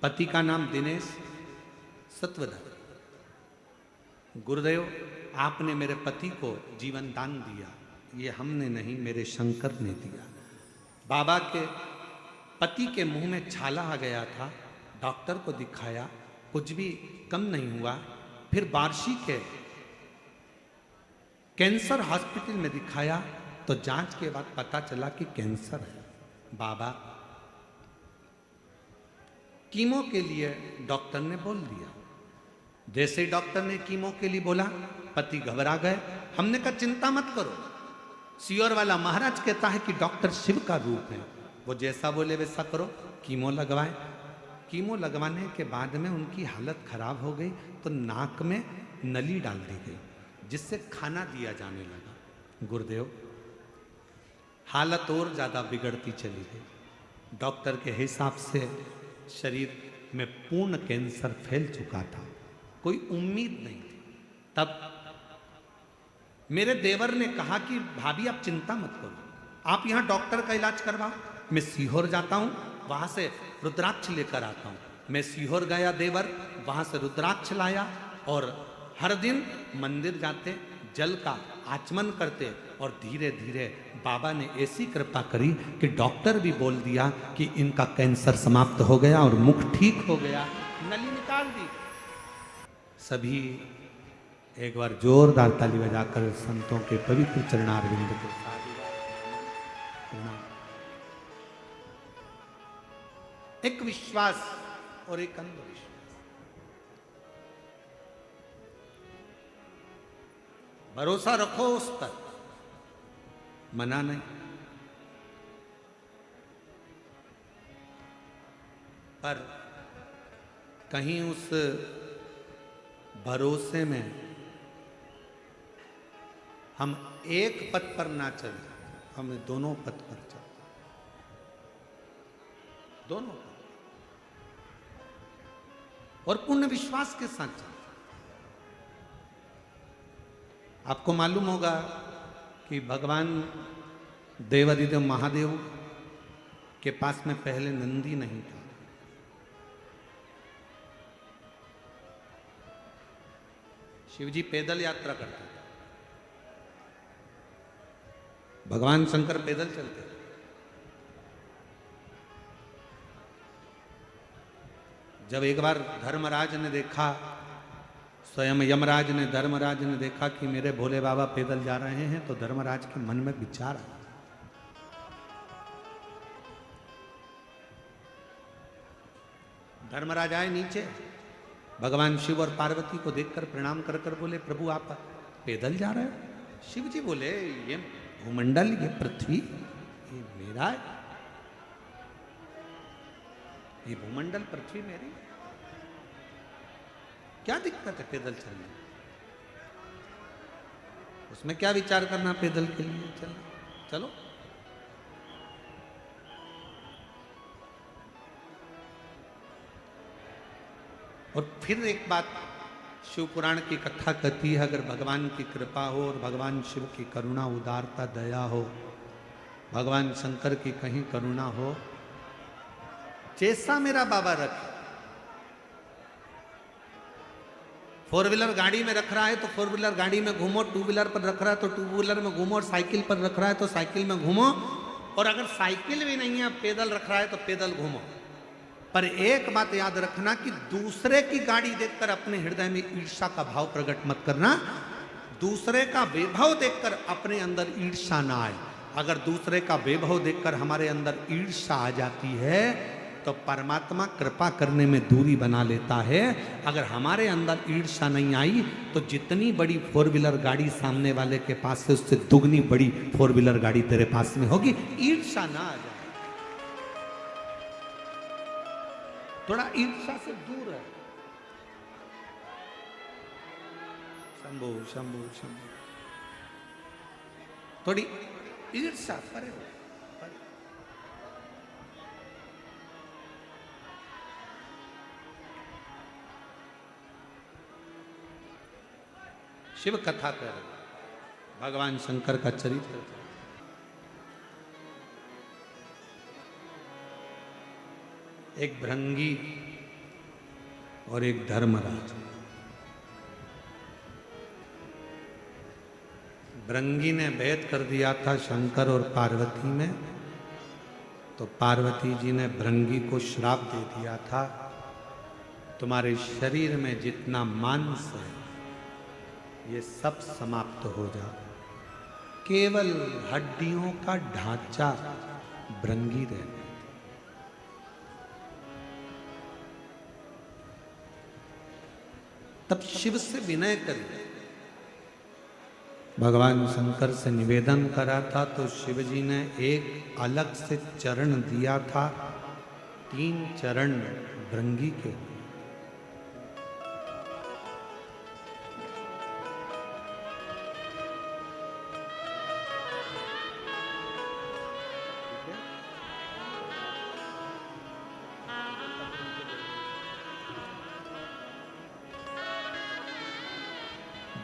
पति का नाम दिनेश सत्वधर। गुरुदेव आपने मेरे पति को जीवन दान दिया, ये हमने नहीं, मेरे शंकर ने दिया। बाबा के पति के मुंह में छाला आ गया था, डॉक्टर को दिखाया, कुछ भी कम नहीं हुआ। फिर बार्शी के कैंसर हॉस्पिटल में दिखाया तो जांच के बाद पता चला कि कैंसर है। बाबा कीमो के लिए डॉक्टर ने बोल दिया। जैसे ही डॉक्टर ने कीमो के लिए बोला, पति घबरा गए। हमने कहा चिंता मत करो, सियोर वाला महाराज कहता है कि डॉक्टर शिव का रूप है, वो जैसा बोले वैसा करो। कीमो लगवाए। कीमो लगवाने के बाद में उनकी हालत खराब हो गई तो नाक में नली डाल दी गई, जिससे खाना दिया जाने लगा। गुरुदेव हालत और ज्यादा बिगड़ती चली गई। डॉक्टर के हिसाब से शरीर में पूर्ण कैंसर फैल चुका था, कोई उम्मीद नहीं थी। तब मेरे देवर ने कहा कि भाभी आप चिंता मत करो, आप यहाँ डॉक्टर का इलाज करवाओ, मैं सीहोर जाता हूँ, वहाँ से रुद्राक्ष लेकर आता हूँ। मैं सीहोर गया देवर, वहाँ से रुद्राक्ष लाया और हर दिन मंदिर जाते, जल का आचमन करते, और धीरे धीरे बाबा ने ऐसी कृपा करी कि डॉक्टर भी बोल दिया कि इनका कैंसर समाप्त हो गया और मुख ठीक हो गया, नली निकाल दी। सभी एक बार जोरदार ताली बजाकर संतों के पवित्र चरणारविंद के साथ एक विश्वास और एक अंधविश्वास। भरोसा रखो उस पर, मना नहीं, पर कहीं उस भरोसे में हम एक पथ पर ना चले, हमें दोनों पथ पर चले, दोनों पथ, और पूर्ण विश्वास के साथ चले। आपको मालूम होगा कि भगवान देवाधिदेव महादेव के पास में पहले नंदी नहीं था। शिव जी पैदल यात्रा करते थे, भगवान शंकर पैदल चलते थे। जब एक बार धर्मराज ने देखा, स्वयं यमराज ने धर्मराज ने देखा कि मेरे भोले बाबा पैदल जा रहे हैं, तो धर्मराज के मन में विचार आया, धर्मराज आए नीचे, भगवान शिव और पार्वती को देखकर प्रणाम कर कर बोले, प्रभु आप पैदल जा रहे हो? शिव जी बोले, ये भूमंडल, ये पृथ्वी, ये मेरा है, ये भूमंडल पृथ्वी मेरी, क्या दिक्कत है पैदल चलने? उसमें क्या विचार करना पैदल के लिए? चलो चलो। और फिर एक बात शिव पुराण की कथा कहती है, अगर भगवान की कृपा हो और भगवान शिव की करुणा, उदारता, दया हो, भगवान शंकर की कहीं करुणा हो, जैसा मेरा बाबा रखे, फोर व्हीलर गाड़ी में रख रहा है तो फोर व्हीलर गाड़ी में घूमो, टू व्हीलर पर रख रहा है तो टू व्हीलर में घूमो, और साइकिल पर रख रहा है तो साइकिल में घूमो, और अगर साइकिल भी नहीं है, पैदल रख रहा है तो पैदल घूमो। पर एक बात याद रखना कि दूसरे की गाड़ी देखकर अपने हृदय में ईर्ष्या का भाव प्रकट मत करना, दूसरे का वैभव देखकर अपने अंदर ईर्ष्या ना आए। अगर दूसरे का वैभव देखकर हमारे अंदर ईर्ष्या आ जाती है तो परमात्मा कृपा करने में दूरी बना लेता है। अगर हमारे अंदर ईर्ष्या नहीं आई तो जितनी बड़ी फोर व्हीलर गाड़ी सामने वाले के पास है, उससे दुगनी बड़ी फोर व्हीलर गाड़ी तेरे पास में होगी। ईर्ष्या ना आ जाए, थोड़ा ईर्ष्या से दूर है। शंभू शंभू शंभू, थोड़ी ईर्ष्या परे हो। शिव कथा कर भगवान शंकर का चरित्र, एक भृंगी और एक धर्मराज। भृंगी ने भेद कर दिया था शंकर और पार्वती में, तो पार्वती जी ने भृंगी को श्राप दे दिया था, तुम्हारे शरीर में जितना मांस है ये सब समाप्त हो जाए, केवल हड्डियों का ढांचा भृंगी रहने। तब शिव से विनय कर भगवान शंकर से निवेदन करा था, तो शिव जी ने एक अलग से चरण दिया था, 3 चरण भृंगी के।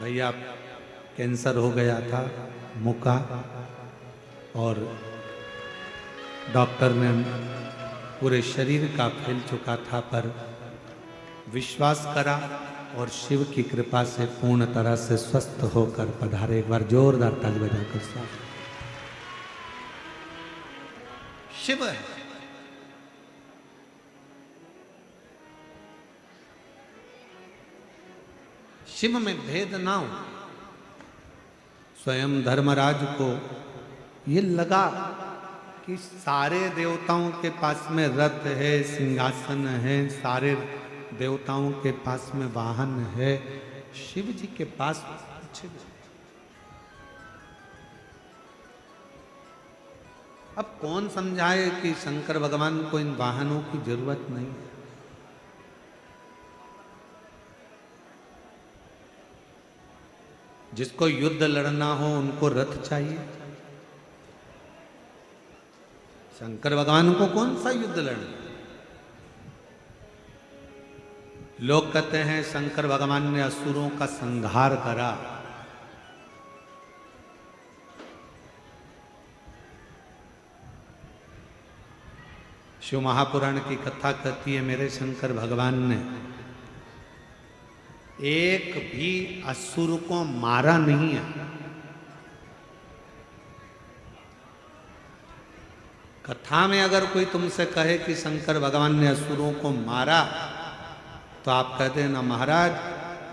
भैया कैंसर हो गया था मुंह का, और डॉक्टर ने पूरे शरीर का फैल चुका था, पर विश्वास करा और शिव की कृपा से पूर्ण तरह से स्वस्थ होकर पधारे। एक बार जोरदार ताली बजाकर स्वागत। शिव है, शिव में भेद ना हो। स्वयं धर्मराज को ये लगा कि सारे देवताओं के पास में रथ है, सिंहासन है, सारे देवताओं के पास में वाहन है, शिव जी के पास कुछ नहीं। अब कौन समझाए कि शंकर भगवान को इन वाहनों की जरूरत नहीं है। जिसको युद्ध लड़ना हो उनको रथ चाहिए, शंकर भगवान को कौन सा युद्ध लड़ना। लोग कहते हैं शंकर भगवान ने असुरों का संहार करा, शिव महापुराण की कथा कहती है मेरे शंकर भगवान ने एक भी असुर को मारा नहीं है। कथा में अगर कोई तुमसे कहे कि शंकर भगवान ने असुरों को मारा तो आप कहते हैं ना महाराज,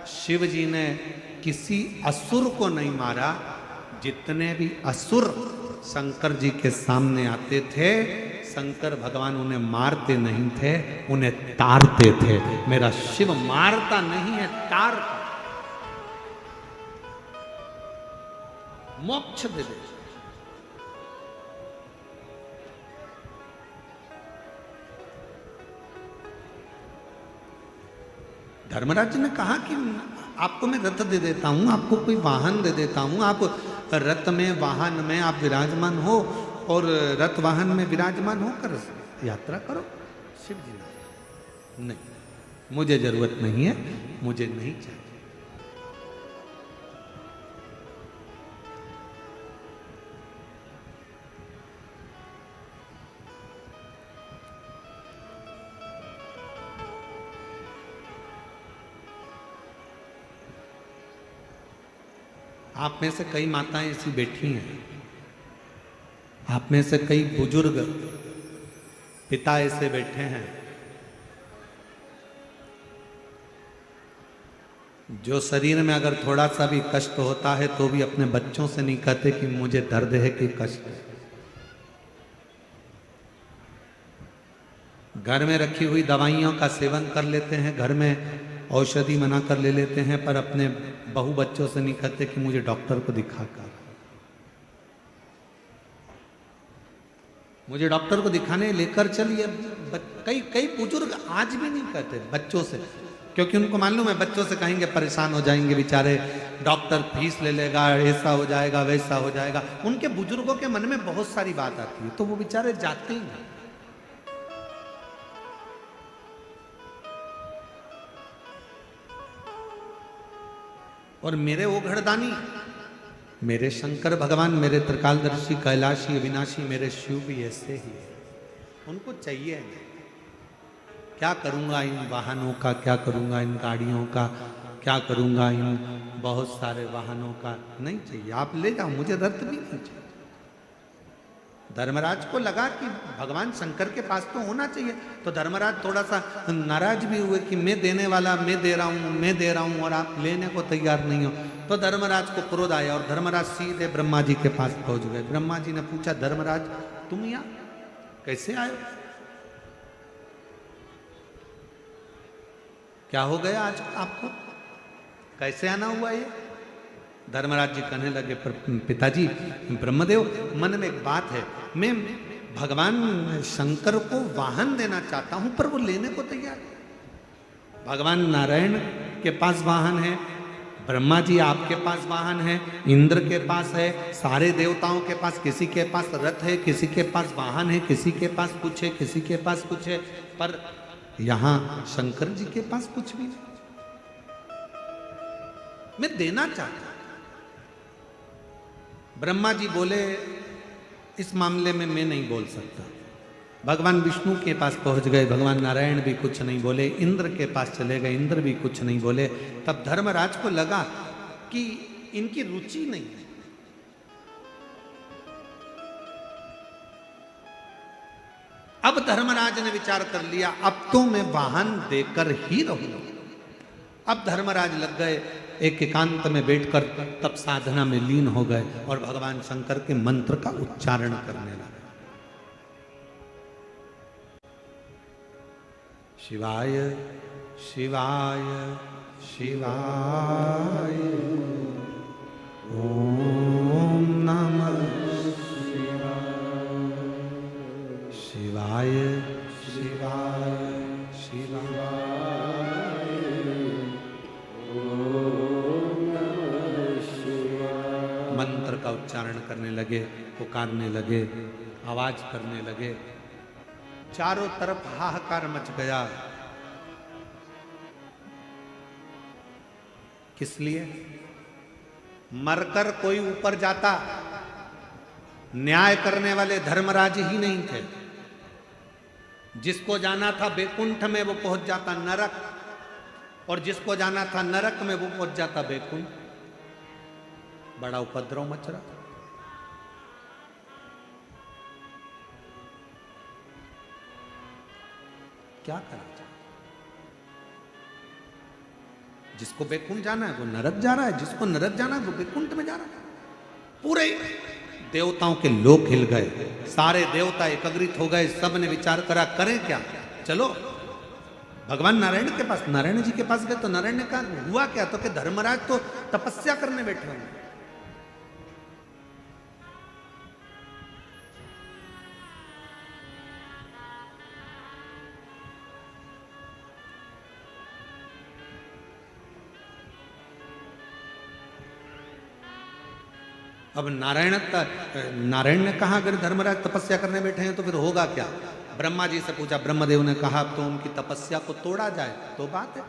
शिव जी ने किसी असुर को नहीं मारा। जितने भी असुर शंकर जी के सामने आते थे, शंकर भगवान उन्हें मारते नहीं थे, उन्हें तारते थे। मेरा शिव मारता नहीं है, तारता, मोक्ष दे दे। धर्मराज ने कहा कि आपको मैं रथ दे देता हूं, आपको कोई वाहन दे देता हूं, आप रथ में वाहन में आप विराजमान हो और रथ वाहन में विराजमान होकर यात्रा करो। शिव जी नहीं, मुझे जरूरत नहीं है, मुझे नहीं चाहिए। आप में से कई माताएं ऐसी बैठी हैं, आप में से कई बुजुर्ग पिता ऐसे बैठे हैं जो शरीर में अगर थोड़ा सा भी कष्ट होता है तो भी अपने बच्चों से नहीं कहते कि मुझे दर्द है कि कष्ट है। घर में रखी हुई दवाइयों का सेवन कर लेते हैं, घर में औषधि मना कर ले लेते हैं, पर अपने बहू बच्चों से नहीं कहते कि मुझे डॉक्टर को दिखाकर, मुझे डॉक्टर को दिखाने लेकर चलिए। कई बुजुर्ग आज भी नहीं कहते बच्चों से, क्योंकि उनको मालूम है बच्चों से कहेंगे परेशान हो जाएंगे बेचारे, डॉक्टर फीस ले लेगा, ऐसा हो जाएगा वैसा हो जाएगा। उनके बुजुर्गों के मन में बहुत सारी बात आती है, तो वो बेचारे जाते ही नहीं। और मेरे वो घड़दानी, मेरे शंकर भगवान, मेरे त्रिकालदर्शी कैलाशी अविनाशी मेरे शिव भी ऐसे ही है। उनको चाहिए क्या करूँगा इन वाहनों का, क्या करूँगा इन गाड़ियों का, क्या करूँगा इन बहुत सारे वाहनों का, नहीं चाहिए। आप ले जाओ, मुझे रथ भी नहीं चाहिए। धर्मराज को लगा कि भगवान शंकर के पास तो होना चाहिए, तो धर्मराज थोड़ा सा नाराज भी हुए कि मैं देने वाला, मैं दे रहा हूं और आप लेने को तैयार नहीं हो। तो धर्मराज को क्रोध आया और धर्मराज सीधे ब्रह्मा जी के पास पहुंच गए। ब्रह्मा जी ने पूछा, धर्मराज तुम यहाँ कैसे आए, क्या हो गया आज आपको, कैसे आना हुआ ये? धर्मराज जी कहने लगे, पिताजी ब्रह्मदेव, मन में एक बात है, मैं भगवान शंकर को वाहन देना चाहता हूं पर वो लेने को तैयार है। भगवान नारायण के पास वाहन है, ब्रह्मा जी आपके पास वाहन है, इंद्र के पास है, सारे देवताओं के पास, किसी के पास रथ है, किसी के पास वाहन है, किसी के पास कुछ है, किसी के पास कुछ है, पर यहां शंकर जी के पास कुछ भी नहीं। मैं देना चाहता। ब्रह्मा जी बोले, इस मामले में मैं नहीं बोल सकता। भगवान विष्णु के पास पहुंच गए, भगवान नारायण भी कुछ नहीं बोले, इंद्र के पास चले गए, इंद्र भी कुछ नहीं बोले। तब धर्मराज को लगा कि इनकी रुचि नहीं है। अब धर्मराज ने विचार कर लिया, अब तो मैं वाहन देकर ही रहूंगा। अब धर्मराज लग गए, एक एकांत में बैठकर तब साधना में लीन हो गए और भगवान शंकर के मंत्र का उच्चारण करने लगे। शिवाय शिवाय शिवाय ओम नमः शिवाय शिवाय शिवाय मंत्र का उच्चारण करने लगे, पुकारने लगे, आवाज करने लगे। चारों तरफ हाहाकार मच गया। किस लिए? मरकर कोई ऊपर जाता, न्याय करने वाले धर्मराज ही नहीं थे। जिसको जाना था बैकुंठ में वो पहुंच जाता नरक, और जिसको जाना था नरक में वो पहुंच जाता बैकुंठ। बड़ा उपद्रव मच रहा। क्या करा जाए? जिसको बैकुंठ जाना है वो नरक जा रहा है, जिसको नरक जाना है वो बैकुंठ में जा रहा है। पूरे देवताओं के लोक हिल गए, सारे देवता एकत्रित हो गए, सब ने विचार करा करें क्या। चलो भगवान नारायण के पास, नारायण जी के पास गए तो नारायण ने कहा हुआ क्या, तो कि धर्मराज तो तपस्या करने बैठे होंगे। अब नारायण ने कहा अगर धर्मराज तपस्या करने बैठे हैं तो फिर होगा क्या। ब्रह्मा जी से पूछा, ब्रह्मदेव ने कहा अब तो उनकी तपस्या को तोड़ा जाए तो बात है।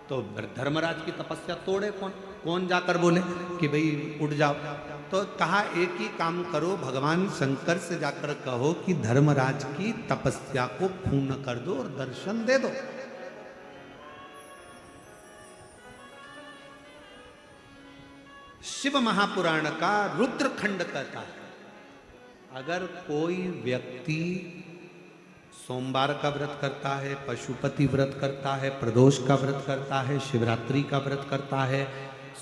तो धर्मराज की तपस्या तोड़े कौन? कौन जाकर बोले कि भाई उठ जाओ। तो कहा एक ही काम करो, भगवान शंकर से जाकर कहो कि धर्मराज की तपस्या को पूर्ण कर दो और दर्शन दे दो। शिव महापुराण का रुद्रखंड कहता है, अगर कोई व्यक्ति सोमवार का व्रत करता है, पशुपति व्रत करता है, प्रदोष का व्रत करता है, शिवरात्रि का व्रत करता है,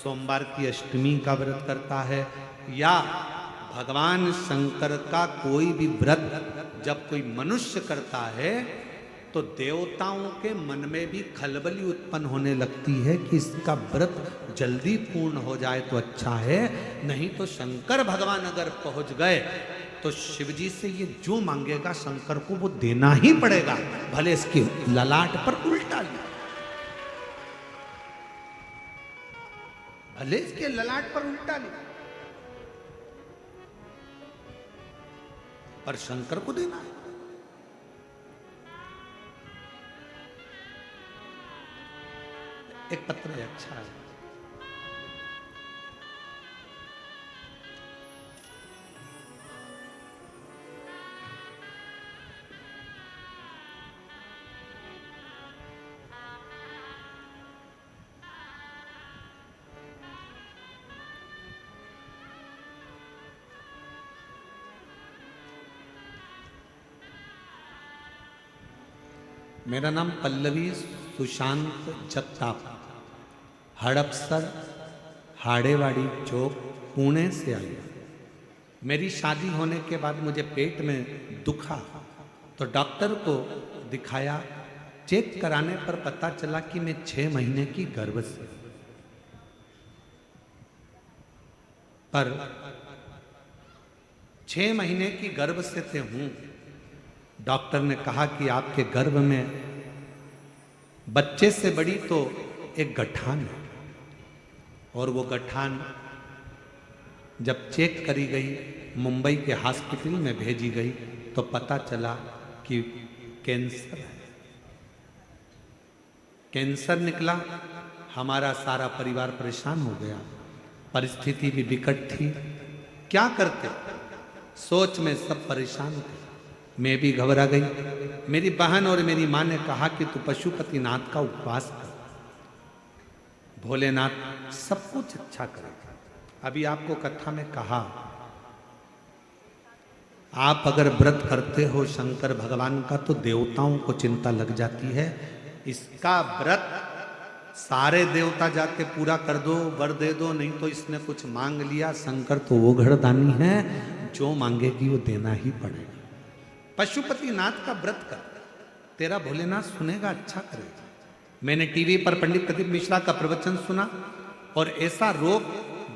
सोमवार की अष्टमी का व्रत करता है, या भगवान शंकर का कोई भी व्रत जब कोई मनुष्य करता है तो देवताओं के मन में भी खलबली उत्पन्न होने लगती है कि इसका व्रत जल्दी पूर्ण हो जाए तो अच्छा है, नहीं तो शंकर भगवान अगर पहुंच गए तो शिव जी से ये जो मांगेगा शंकर को वो देना ही पड़ेगा, भले इसकी ललाट पर उल्टा लिया, भले इसके ललाट पर उल्टा लिया, पर शंकर को देना है। एक पत्र है, अच्छा है। मेरा नाम पल्लवी सुशांत जगताप, हड़पसर हाड़ेवाड़ी चौक पुणे से आई। मेरी शादी होने के बाद मुझे पेट में दुखा तो डॉक्टर को दिखाया, चेक कराने पर पता चला कि मैं 6 महीने की गर्भवती, पर 6 महीने की गर्भ से हूं। डॉक्टर ने कहा कि आपके गर्भ में बच्चे से बड़ी तो एक गठान है, और वो गठान जब चेक करी गई, मुंबई के हॉस्पिटल में भेजी गई तो पता चला कि कैंसर है। कैंसर निकला, हमारा सारा परिवार परेशान हो गया, परिस्थिति भी विकट थी, क्या करते, सोच में सब परेशान थे। मैं भी घबरा गई। मेरी बहन और मेरी माँ ने कहा कि तू पशुपतिनाथ का उपवास कर, भोलेनाथ सब कुछ अच्छा करेगा। अभी आपको कथा में कहा, आप अगर व्रत करते हो शंकर भगवान का तो देवताओं को चिंता लग जाती है। इसका व्रत सारे देवता जाके पूरा कर दो, वर दे दो, नहीं तो इसने कुछ मांग लिया, शंकर तो वो घरदानी है, जो मांगेगी वो देना ही पड़ेगा। पशुपतिनाथ का व्रत कर, तेरा भोलेनाथ सुनेगा, अच्छा करेगा। मैंने टीवी पर पंडित प्रदीप मिश्रा का प्रवचन सुना और ऐसा रोग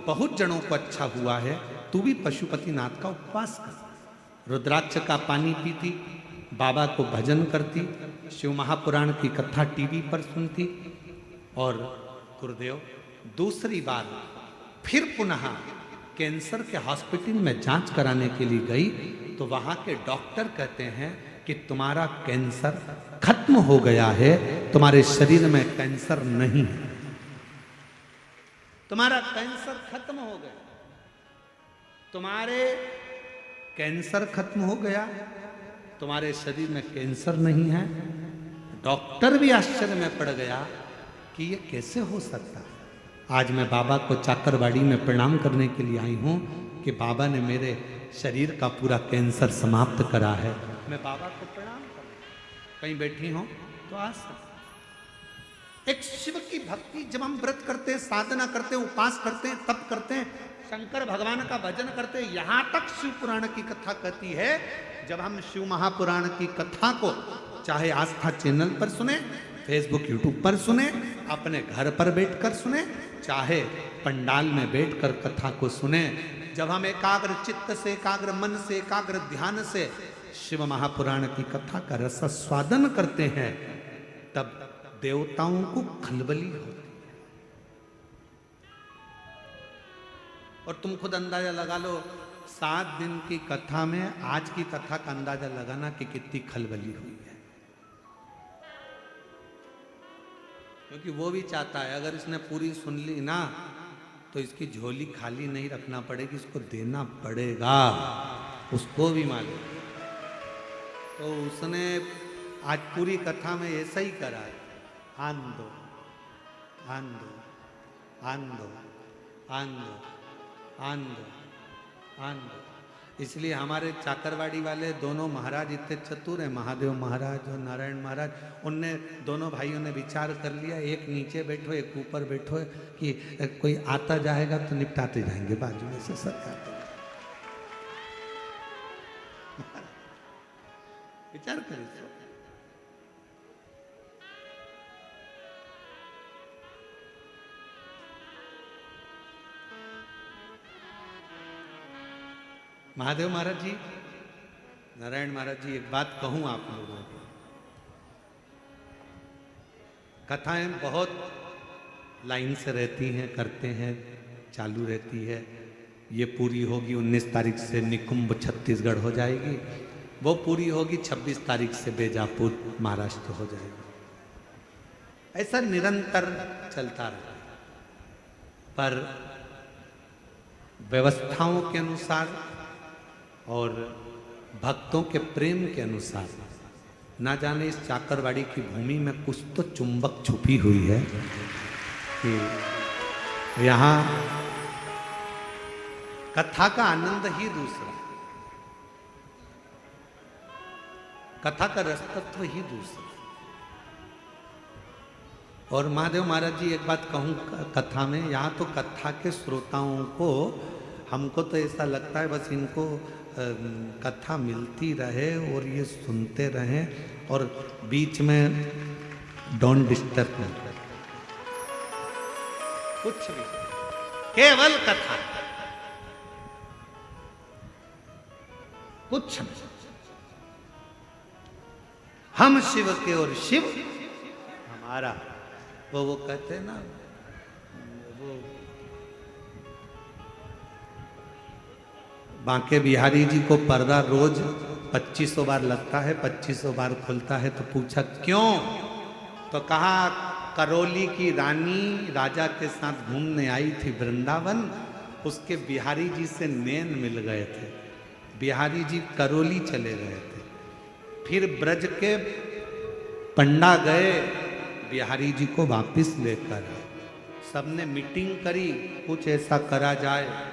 बहुत जनों को अच्छा हुआ है। तू भी पशुपतिनाथ का उपवास कर, रुद्राक्ष का पानी पीती, बाबा को भजन करती, शिव महापुराण की कथा टीवी पर सुनती। और गुरुदेव दूसरी बार फिर पुनः कैंसर के हॉस्पिटल में जांच कराने के लिए गई तो वहां के डॉक्टर कहते हैं कि तुम्हारा कैंसर खत्म हो गया है, तुम्हारे शरीर में कैंसर नहीं है, तुम्हारा कैंसर खत्म हो गया, तुम्हारे कैंसर खत्म हो गया तुम्हारे शरीर में कैंसर नहीं है। डॉक्टर भी आश्चर्य में पड़ गया कि ये कैसे हो सकता। आज मैं बाबा को चाकरवाड़ी में प्रणाम करने के लिए आई हूँ कि बाबा ने मेरे शरीर का पूरा कैंसर समाप्त करा है। मैं बाबा को प्रणाम करूँ, कहीं बैठी हूँ तो आ सकते। एक शिव की भक्ति, जब हम व्रत करते हैं, साधना करते हैं, उपास करते हैं, तप करते हैं, शंकर भगवान का भजन करते हैं, यहां तक शिव पुराण की कथा कहती है, जब हम शिव महापुराण की कथा को चाहे आस्था चैनल पर सुने, फेसबुक यूट्यूब पर सुने, अपने घर पर बैठकर सुने, चाहे पंडाल में बैठकर कथा को सुने, जब हम एकाग्र चित्त से, एकाग्र मन से, एकाग्र ध्यान से शिव महापुराण की कथा का रसास्वादन करते हैं, तब देवताओं को खलबली होती है। और तुम खुद अंदाजा लगा लो, 7 दिन की कथा में आज की कथा का अंदाजा लगाना कि कितनी खलबली हुई है। क्योंकि वो भी चाहता है अगर इसने पूरी सुन ली ना तो इसकी झोली खाली नहीं रखना पड़ेगी, इसको देना पड़ेगा, उसको भी मालूम। तो उसने आज पूरी कथा में ऐसा ही करा है, आन दो, आन दो, आन दो, आन दो, आन दो, आन दो। इसलिए हमारे चाकरवाड़ी वाले दोनों महाराज इतने चतुर हैं, महादेव महाराज और नारायण महाराज, उनने दोनों भाइयों ने विचार कर लिया, एक नीचे बैठो एक ऊपर बैठो, कि कोई आता जाएगा तो निपटाते जाएंगे बाजू में से सरकार। विचार करें। महादेव महाराज जी, नारायण महाराज जी, एक बात कहूं आप लोगों को, कथाएं बहुत लाइन से रहती हैं, करते हैं, चालू रहती है। ये पूरी होगी 19 तारीख से निकुंभ छत्तीसगढ़ हो जाएगी, वो पूरी होगी 26 तारीख से बेजापुर महाराष्ट्र हो जाएगी। ऐसा निरंतर चलता रहता है, पर व्यवस्थाओं के अनुसार और भक्तों के प्रेम के अनुसार, ना जाने इस चाकरवाड़ी की भूमि में कुछ तो चुंबक छुपी हुई है कि यहाँ कथा का आनंद ही दूसरा, कथा का रसतत्व ही दूसरा। और महादेव महाराज जी, एक बात कहूँ कथा में, यहाँ तो कथा के श्रोताओं को, हमको तो ऐसा लगता है बस इनको कथा मिलती रहे और ये सुनते रहें और बीच में डोंट डिस्टर्ब नहीं करें, कुछ भी, केवल कथा, कुछ नहीं। हम शिव के और शिव हमारा। वो कहते हैं ना, वो बांके बिहारी जी को पर्दा रोज 2500 बार लगता है, 2500 बार खुलता है। तो पूछा क्यों? तो कहा करौली की रानी राजा के साथ घूमने आई थी वृंदावन, उसके बिहारी जी से नैन मिल गए थे, बिहारी जी करौली चले गए थे, फिर ब्रज के पंडा गए बिहारी जी को वापिस लेकर आए। सबने मीटिंग करी, कुछ ऐसा करा जाए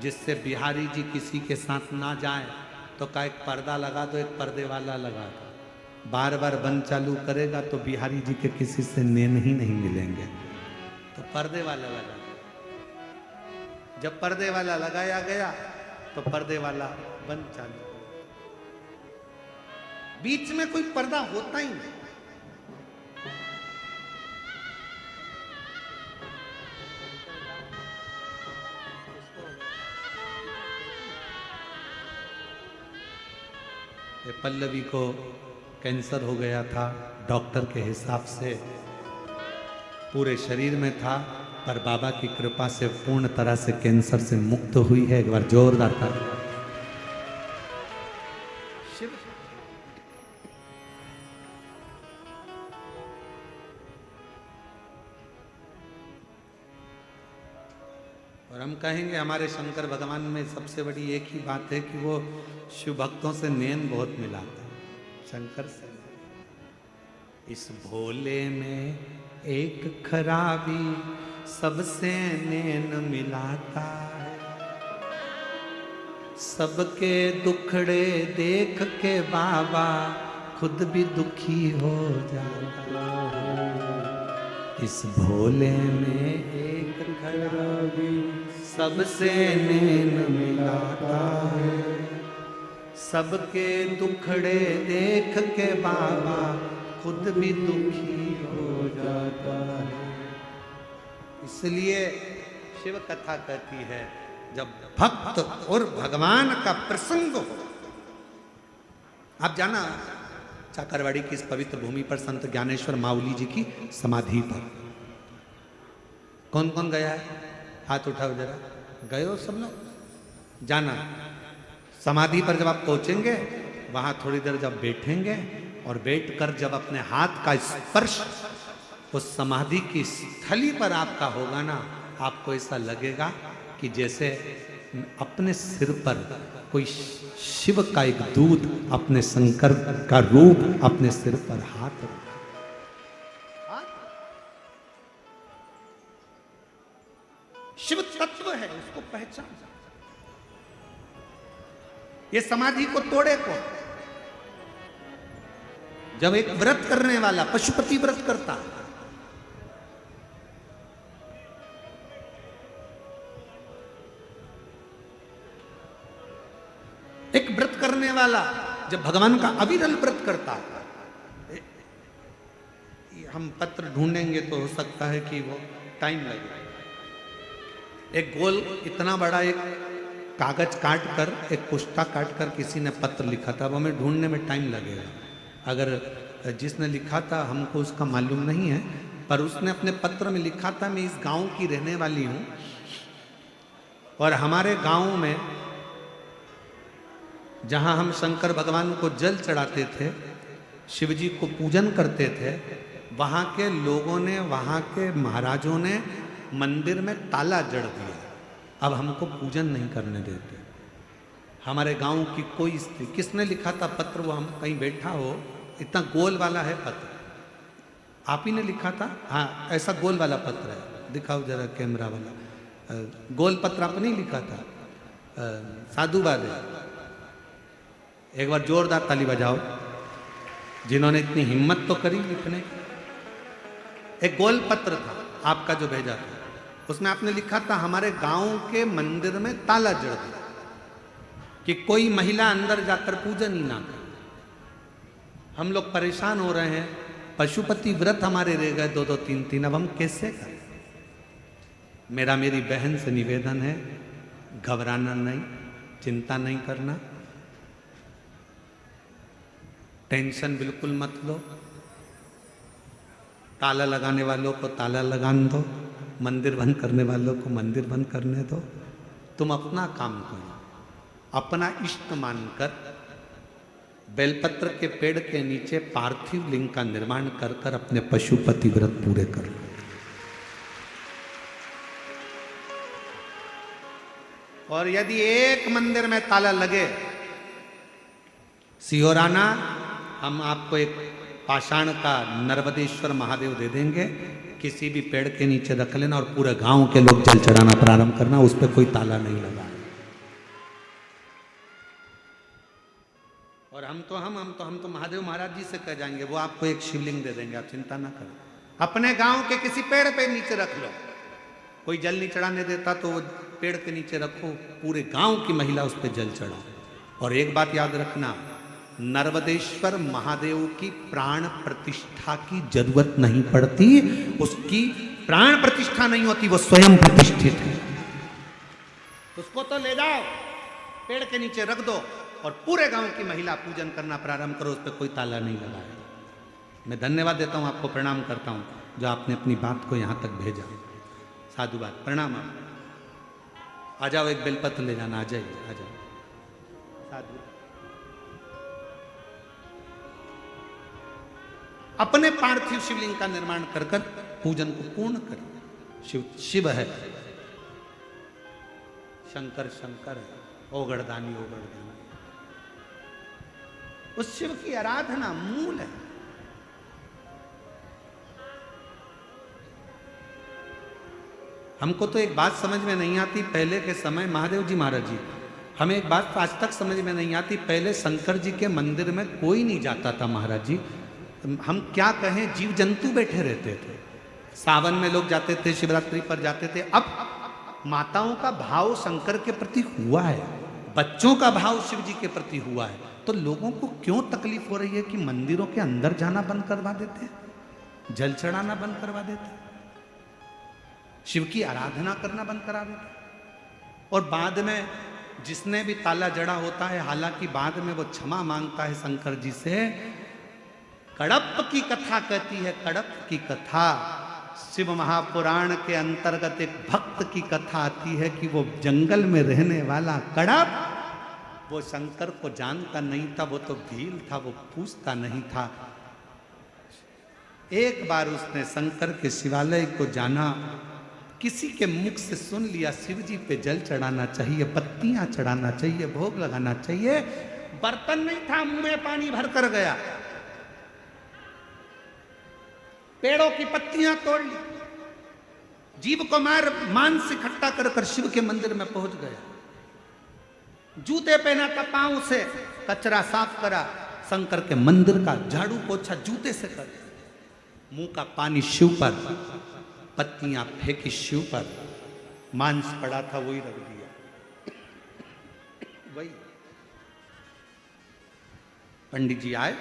जिससे बिहारी जी किसी के साथ ना जाए। तो का एक पर्दा लगा दो, एक पर्दे वाला लगा दो, बार बार बंद चालू करेगा तो बिहारी जी के किसी से नैन ही नहीं मिलेंगे। तो पर्दे वाला लगा, जब पर्दे वाला लगाया गया तो पर्दे वाला बंद चालू, बीच में कोई पर्दा होता ही नहीं। पल्लवी को कैंसर हो गया था, डॉक्टर के हिसाब से पूरे शरीर में था, पर बाबा की कृपा से पूर्ण तरह से कैंसर से मुक्त हुई है। एक बार जोरदार था शिव। और हम कहेंगे हमारे शंकर भगवान में सबसे बड़ी एक ही बात है कि वो शिव भक्तों से नैन बहुत मिलाते हैं। शंकर से इस भोले में एक खराबी सबसे नैन मिलाता है, सबके दुखड़े देख के बाबा खुद भी दुखी हो जाता है। इस भोले में एक खराबी सबसे नैन मिलाता है, सबके दुखड़े देख के बाबा खुद भी दुखी हो जाता है। इसलिए शिव कथा कहती है जब भक्त और भगवान का प्रसंग हो। आप जाना चाकरवाड़ी की इस पवित्र भूमि पर संत ज्ञानेश्वर माउली जी की समाधि पर कौन कौन गया है? हाथ उठाओ जरा। गए हो सब लोग? जाना समाधि पर जब आप पहुंचेंगे वहां थोड़ी देर जब बैठेंगे और बैठकर जब अपने हाथ का स्पर्श उस समाधि की स्थली पर आपका होगा ना, आपको ऐसा लगेगा कि जैसे अपने सिर पर कोई शिव का एक दूत अपने शंकर का रूप अपने सिर पर हाथ रखा। शिव तत्व है, उसको पहचान। ये समाधि को तोड़े को जब एक व्रत करने वाला पशुपति व्रत करता, एक व्रत करने वाला जब भगवान का अविरल व्रत करता, हम पत्र ढूंढेंगे तो हो सकता है कि वो टाइम लगे। एक गोल इतना बड़ा एक कागज काट कर, एक पुस्ता काट कर किसी ने पत्र लिखा था, वो हमें ढूंढने में टाइम लगेगा। अगर जिसने लिखा था हमको उसका मालूम नहीं है, पर उसने अपने पत्र में लिखा था मैं इस गांव की रहने वाली हूं और हमारे गांव में जहां हम शंकर भगवान को जल चढ़ाते थे, शिव जी को पूजन करते थे, वहां के लोगों ने, वहां के महाराजों ने मंदिर में ताला जड़ दिया। अब हमको पूजन नहीं करने देते। हमारे गांव की कोई स्त्री, किसने लिखा था पत्र? वो हम कहीं बैठा हो, इतना गोल वाला है पत्र, आप ही ने लिखा था? हाँ, ऐसा गोल वाला पत्र है, दिखाओ जरा कैमरा वाला। गोल पत्र आपने ही लिखा था? साधुवाद है। एक बार जोरदार ताली बजाओ जिन्होंने इतनी हिम्मत तो करी लिखने। एक गोल पत्र था आपका जो भेजा था, उसमें आपने लिखा था हमारे गांव के मंदिर में ताला जड़ दिया कि कोई महिला अंदर जाकर पूजन ही ना करे। हम लोग परेशान हो रहे हैं, पशुपति व्रत हमारे रह गए 2-2 3-3, अब हम कैसे करें? मेरी बहन से निवेदन है, घबराना नहीं, चिंता नहीं करना, टेंशन बिल्कुल मत लो। ताला लगाने वालों को ताला लगाने दो, मंदिर बंद करने वालों को मंदिर बंद करने दो। तुम अपना काम करो, अपना इष्ट मानकर बेलपत्र के पेड़ के नीचे पार्थिव लिंग का निर्माण कर कर अपने पशुपति व्रत पूरे कर लो। और यदि एक मंदिर में ताला लगे, सिहोराना, हम आपको एक पाषाण का नर्मदेश्वर महादेव दे देंगे, किसी भी पेड़ के नीचे रख लेना और पूरे गांव के लोग जल चढ़ाना प्रारंभ करना, उस पर कोई ताला नहीं लगा। और हम तो महादेव महाराज जी से कह जाएंगे, वो आपको एक शिवलिंग दे देंगे, आप चिंता ना करें। अपने गांव के किसी पेड़ पे नीचे रख लो, कोई जल नहीं चढ़ाने देता तो वो पेड़ के नीचे रखो, पूरे गांव की महिला उस पर जल चढ़ाओ। और एक बात याद रखना, नर्मदेश्वर महादेव की प्राण प्रतिष्ठा की जरूरत नहीं पड़ती, उसकी प्राण प्रतिष्ठा नहीं होती, वो स्वयं प्रतिष्ठित है। उसको तो ले जाओ, पेड़ के नीचे रख दो और पूरे गांव की महिला पूजन करना प्रारंभ करो, उस पर कोई ताला नहीं लगा है। मैं धन्यवाद देता हूं, आपको प्रणाम करता हूं जो आपने अपनी बात को यहां तक भेजा। साधुवाद, प्रणाम। आ जाओ, एक बेलपत्र ले जाना, आ जाइए, आ जाओ। साधु अपने पार्थिव शिवलिंग का निर्माण कर कर पूजन को पूर्ण करें। शिव शिव है, शंकर शंकर है, ओगड़दानी ओगड़दानी। उस शिव की आराधना मूल है। हमको तो एक बात समझ में नहीं आती, पहले के समय महादेव जी महाराज जी, हमें एक बात आज तक समझ में नहीं आती, पहले शंकर जी के मंदिर में कोई नहीं जाता था महाराज जी। हम क्या कहें, जीव जंतु बैठे रहते थे। सावन में लोग जाते थे, शिवरात्रि पर जाते थे। अब माताओं का भाव शंकर के प्रति हुआ है, बच्चों का भाव शिव जी के प्रति हुआ है, तो लोगों को क्यों तकलीफ हो रही है कि मंदिरों के अंदर जाना बंद करवा देते हैं, जल चढ़ाना बंद करवा देते हैं, शिव की आराधना करना बंद करा देते हैं। और बाद में जिसने भी ताला जड़ा होता है, हालांकि बाद में वो क्षमा मांगता है शंकर जी से। कड़प की कथा कहती है, कड़प की कथा शिव महापुराण के अंतर्गत एक भक्त की कथा आती है कि वो जंगल में रहने वाला कड़प, वो शंकर को जानता नहीं था, वो तो भील था, वो पूछता नहीं था। एक बार उसने शंकर के शिवालय को जाना, किसी के मुख से सुन लिया शिव जी पे जल चढ़ाना चाहिए, पत्तियां चढ़ाना चाहिए, भोग लगाना चाहिए। बर्तन नहीं था, मुंह में पानी भर कर गया, पेड़ों की पत्तियां तोड़ ली, जीव को मार मांस इकट्ठा कर कर शिव के मंदिर में पहुंच गया। जूते पहना था, पांव से कचरा साफ करा, शंकर के मंदिर का झाड़ू पोछा जूते से कर, मुंह का पानी शिव पर, पत्तियां फेंकी शिव पर, मांस पड़ा था वही रख दिया। वही पंडित जी आए,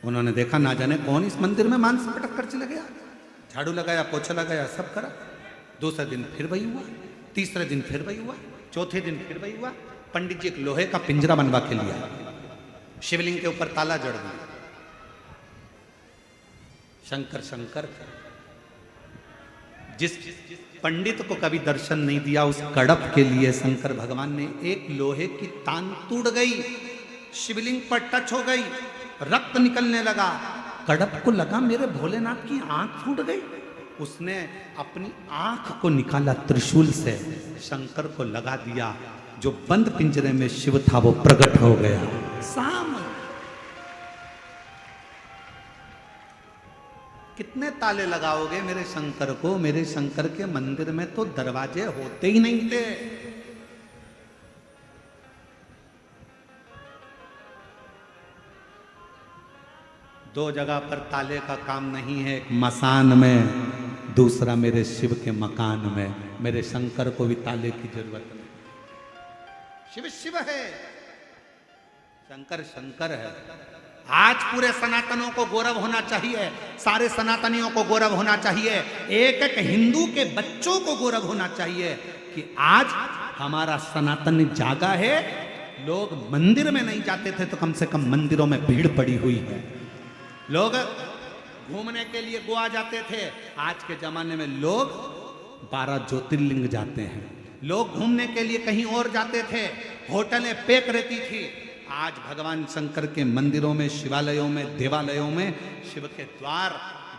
उन्होंने देखा ना जाने कौन इस मंदिर में मांस पटक कर चला गया, झाड़ू लगाया, पोछा लगाया, सब करा। दूसरे दिन फिर वही हुआ, तीसरे दिन फिर वही हुआ, चौथे दिन फिर वही हुआ। पंडित जी एक लोहे का पिंजरा बनवा के लिया, शिवलिंग के ऊपर ताला जड़ दिया। शंकर शंकर जिस पंडित को कभी दर्शन नहीं दिया, उस कड़प के लिए शंकर भगवान ने एक लोहे की तान टूट गई, शिवलिंग पर टच हो गई, रक्त निकलने लगा। कड़प को लगा मेरे भोलेनाथ की आंख फूट गई, उसने अपनी आंख को निकाला त्रिशूल से, शंकर को लगा दिया। जो बंद पिंजरे में शिव था वो प्रकट हो गया सामने। कितने ताले लगाओगे मेरे शंकर को? मेरे शंकर के मंदिर में तो दरवाजे होते ही नहीं थे। दो जगह पर ताले का काम नहीं है, एक मसान में, दूसरा मेरे शिव के मकान में। मेरे शंकर को भी ताले की जरूरत नहीं। शिव शिव है, शंकर शंकर है। आज पूरे सनातनों को गौरव होना चाहिए, सारे सनातनियों को गौरव होना चाहिए, एक एक हिंदू के बच्चों को गौरव होना चाहिए कि आज हमारा सनातन जागा है। लोग मंदिर में नहीं जाते थे तो कम से कम मंदिरों में भीड़ पड़ी हुई है। लोग घूमने के लिए गोवा जाते थे, आज के जमाने में लोग 12 ज्योतिर्लिंग जाते हैं। लोग घूमने के लिए कहीं और जाते थे, होटलें पैक रहती थी। आज भगवान शंकर के मंदिरों में, शिवालयों में, देवालयों में शिव के द्वार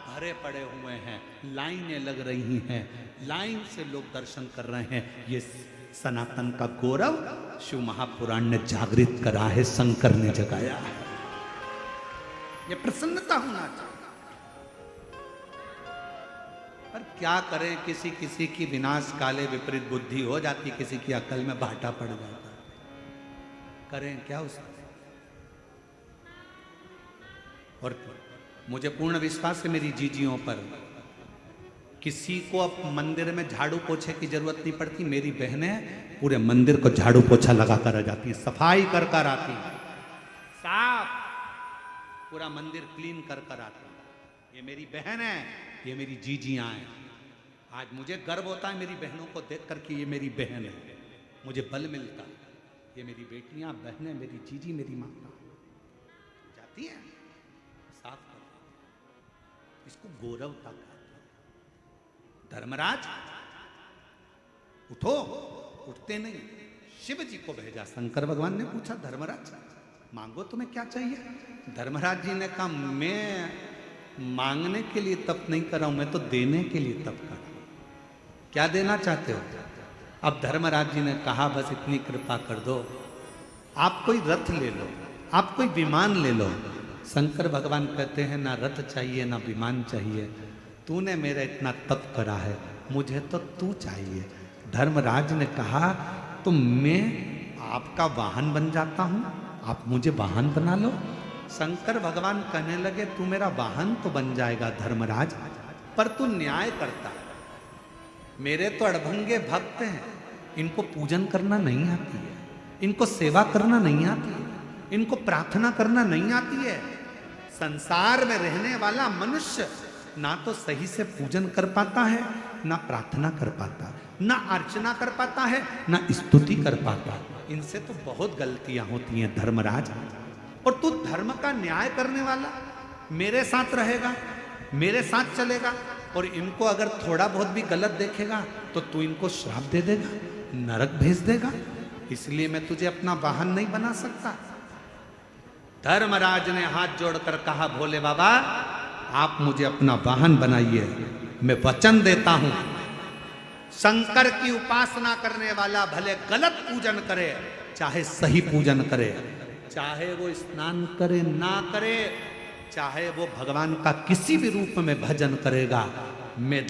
भरे पड़े हुए हैं, लाइनें लग रही हैं, लाइन से लोग दर्शन कर रहे हैं। ये सनातन का गौरव शिव महापुराण ने जागृत करा है, शंकर ने जगाया है। ये प्रसन्नता होना चाहिए। पर क्या करें, किसी किसी की विनाश काले विपरीत बुद्धि हो जाती, किसी की अकल में भाटा पड़ जाता। करें क्या उसको? और मुझे पूर्ण विश्वास है मेरी जीजियों पर, किसी को अब मंदिर में झाड़ू पोछे की जरूरत नहीं पड़ती। मेरी बहनें पूरे मंदिर को झाड़ू पोछा लगा कर आ जाती हैं, सफाई कर कर आती हैं, साफ पूरा मंदिर क्लीन कर कर आती है। ये मेरी बहन है, ये मेरी जीजियां हैं। आज मुझे गर्व होता है मेरी बहनों को देख कर कि ये मेरी बहन है, मुझे बल मिलता है। ये मेरी बेटियां, बहनें, मेरी जीजी, मेरी माँ जाती हैं, साफ कर, इसको गौरवता कहते हैं। धर्मराज उठो, उठते नहीं, शिव जी को भेजा। शंकर भगवान ने पूछा, धर्मराज मांगो, तुम्हें क्या चाहिए? धर्मराज जी ने कहा, मैं मांगने के लिए तप नहीं कर रहा हूं, मैं तो देने के लिए तप कर रहा हूं। क्या देना चाहते हो? अब धर्मराज जी ने कहा, बस इतनी कृपा कर दो, आप कोई रथ ले लो, आप कोई विमान ले लो, शंकर भगवान कहते हैं ना रथ चाहिए ना विमान चाहिए, तूने मेरा इतना तप करा है, मुझे तो तू चाहिए। धर्मराज ने कहा तो मैं आपका वाहन बन जाता हूं, आप मुझे वाहन बना लो। शंकर भगवान कहने लगे तू मेरा वाहन तो बन जाएगा धर्मराज, पर तू न्याय करता है। मेरे तो अड़भंगे भक्त हैं, इनको पूजन करना नहीं आती है, इनको सेवा करना नहीं आती है, इनको प्रार्थना करना नहीं आती है। संसार में रहने वाला मनुष्य ना तो सही से पूजन कर पाता है, ना प्रार्थना कर पाता, ना अर्चना कर पाता है, ना स्तुति कर पाता। इनसे तो बहुत गलतियां होती हैं धर्मराज। और तू धर्म का न्याय करने वाला मेरे साथ रहेगा, मेरे साथ चलेगा, और इनको अगर थोड़ा बहुत भी गलत देखेगा तो तू इनको श्राप दे देगा, नरक भेज देगा। इसलिए मैं तुझे अपना वाहन नहीं बना सकता। धर्मराज ने हाथ जोड़कर कहा भोले बाबा आप मुझे अपना वाहन बनाइए, मैं वचन देता हूं शंकर की उपासना करने वाला भले गलत पूजन करे चाहे सही पूजन करे, चाहे वो स्नान करे ना करे, चाहे वो भगवान का किसी भी रूप में भजन करेगा, मैं